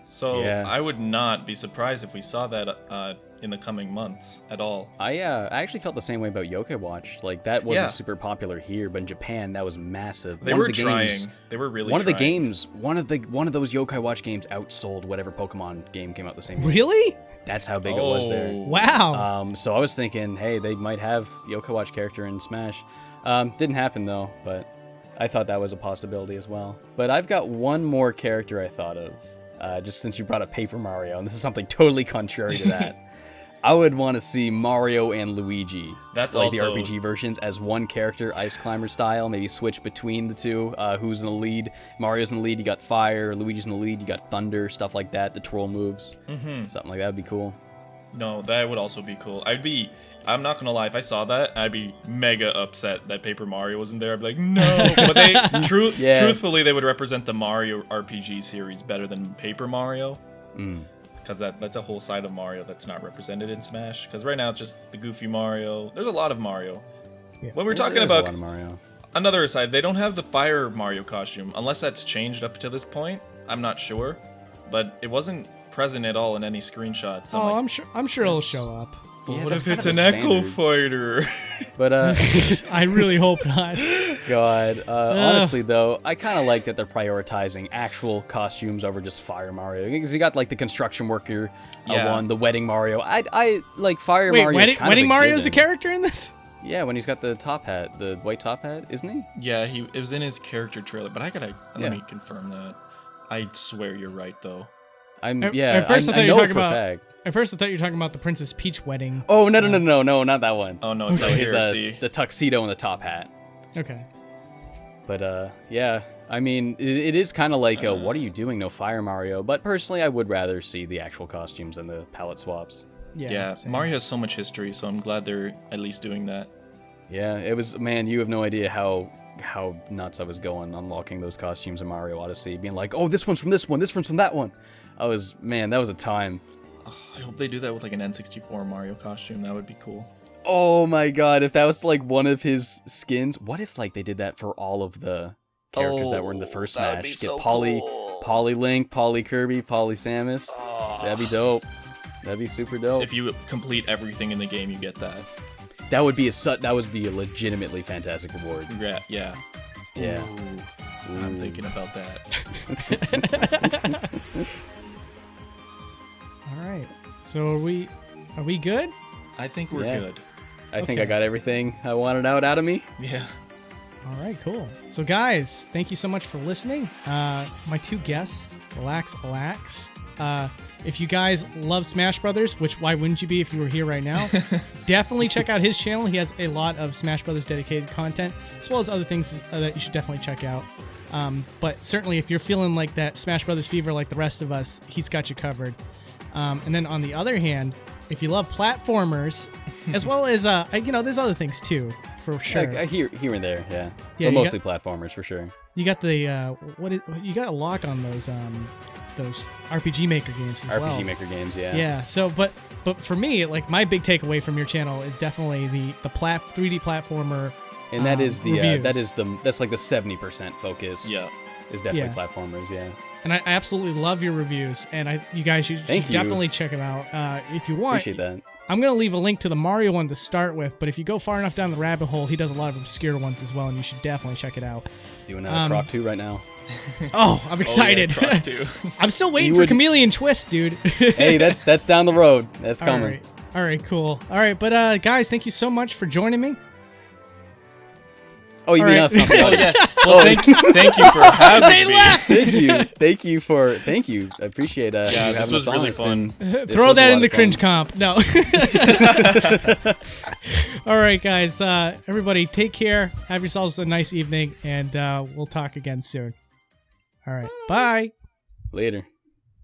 So I would not be surprised if we saw that in the coming months at all. I actually felt the same way about Yokai Watch. Like that wasn't super popular here, but in Japan that was massive. They were trying. They were really one of the games, one of those Yokai Watch games outsold whatever Pokemon game came out the same year. Really? That's how big it was there. Wow. So I was thinking, hey, they might have Yokai Watch character in Smash. Didn't happen though, but I thought that was a possibility as well. But I've got one more character I thought of, just since you brought up Paper Mario, and this is something totally contrary to that. I would want to see Mario and Luigi, that's like also the RPG versions, as one character, Ice Climber style. Maybe switch between the two. Who's in the lead? Mario's in the lead. You got Fire. Luigi's in the lead. You got Thunder. Stuff like that. The twirl moves. Something like that would be cool. No, that would also be cool. I'm not gonna lie. If I saw that, I'd be mega upset that Paper Mario wasn't there. I'd be like, no. But they, truthfully, they would represent the Mario RPG series better than Paper Mario. Because that's a whole side of Mario that's not represented in Smash. Because right now it's just the goofy Mario. There's a lot of Mario. Yeah. When we're talking about a lot of Mario. Another aside, they don't have the Fire Mario costume. Unless that's changed up to this point. I'm not sure. But it wasn't present at all in any screenshots. I'm sure it'll show up. Well, what if it's an Echo Fighter? But I really hope not. God, honestly though, I kind of like that they're prioritizing actual costumes over just Fire Mario, because you got like the construction worker one, the wedding Mario. I like Fire Mario. Wait, wedding Mario's a character in this? Yeah, when he's got the top hat, the white top hat, isn't he? Yeah, it was in his character trailer, but let me confirm that. I swear you're right though. At first I thought you were talking about the Princess Peach wedding. Oh no, not that one. Oh no, it's the tuxedo and the top hat. Okay. But yeah, I mean, it is kind of like what are you doing, no Fire Mario? But personally, I would rather see the actual costumes than the palette swaps. Yeah, Mario has so much history, so I'm glad they're at least doing that. Yeah, it was, man, you have no idea how nuts I was going unlocking those costumes in Mario Odyssey, being like, oh, this one's from this one, this one's from that one. That was a time. Oh, I hope they do that with like an N64 Mario costume. That would be cool. Oh my god, if that was like one of his skins. What if like they did that for all of the characters that were in the first Smash? Get so Poly Link, Poly Kirby, Poly Samus. That'd be dope. That'd be super dope. If you complete everything in the game, you get that. That would be a legitimately fantastic reward. Yeah. Ooh, I'm thinking about that. All right. So are we good? I think we're good. I think I got everything I wanted out of me. Yeah. All right, cool. So guys, thank you so much for listening. My two guests, RelaxAlax. If you guys love Smash Brothers, which why wouldn't you be if you were here right now, definitely check out his channel. He has a lot of Smash Brothers dedicated content, as well as other things that you should definitely check out. But certainly if you're feeling like that Smash Brothers fever like the rest of us, he's got you covered. And then on the other hand, if you love platformers, as well as, there's other things too, for sure. Here and there, yeah. But mostly platformers, for sure. You got the, you got a lock on those RPG Maker games as well. RPG Maker games, yeah. Yeah, so, but for me, like, my big takeaway from your channel is definitely the 3D platformer. And that is reviews. That's like the 70% focus. Yeah. Is definitely platformers, yeah. And I absolutely love your reviews, and you guys should definitely check them out if you want. Appreciate that. I'm going to leave a link to the Mario one to start with, but if you go far enough down the rabbit hole, he does a lot of obscure ones as well, and you should definitely check it out. Doing Croc 2 right now. Oh, I'm excited. Oh, yeah, Croc 2. I'm still waiting for Chameleon Twist, dude. Hey, that's down the road. That's coming. All right, cool. All right, but guys, thank you so much for joining me. Oh, you mean us? Oh, yeah. Well, thank you for having me. They left. Thank you. I appreciate you having this was us on. really fun. Throw that in the cringe comp. No. All right, guys. Everybody, take care. Have yourselves a nice evening, and we'll talk again soon. All right. Bye. Later.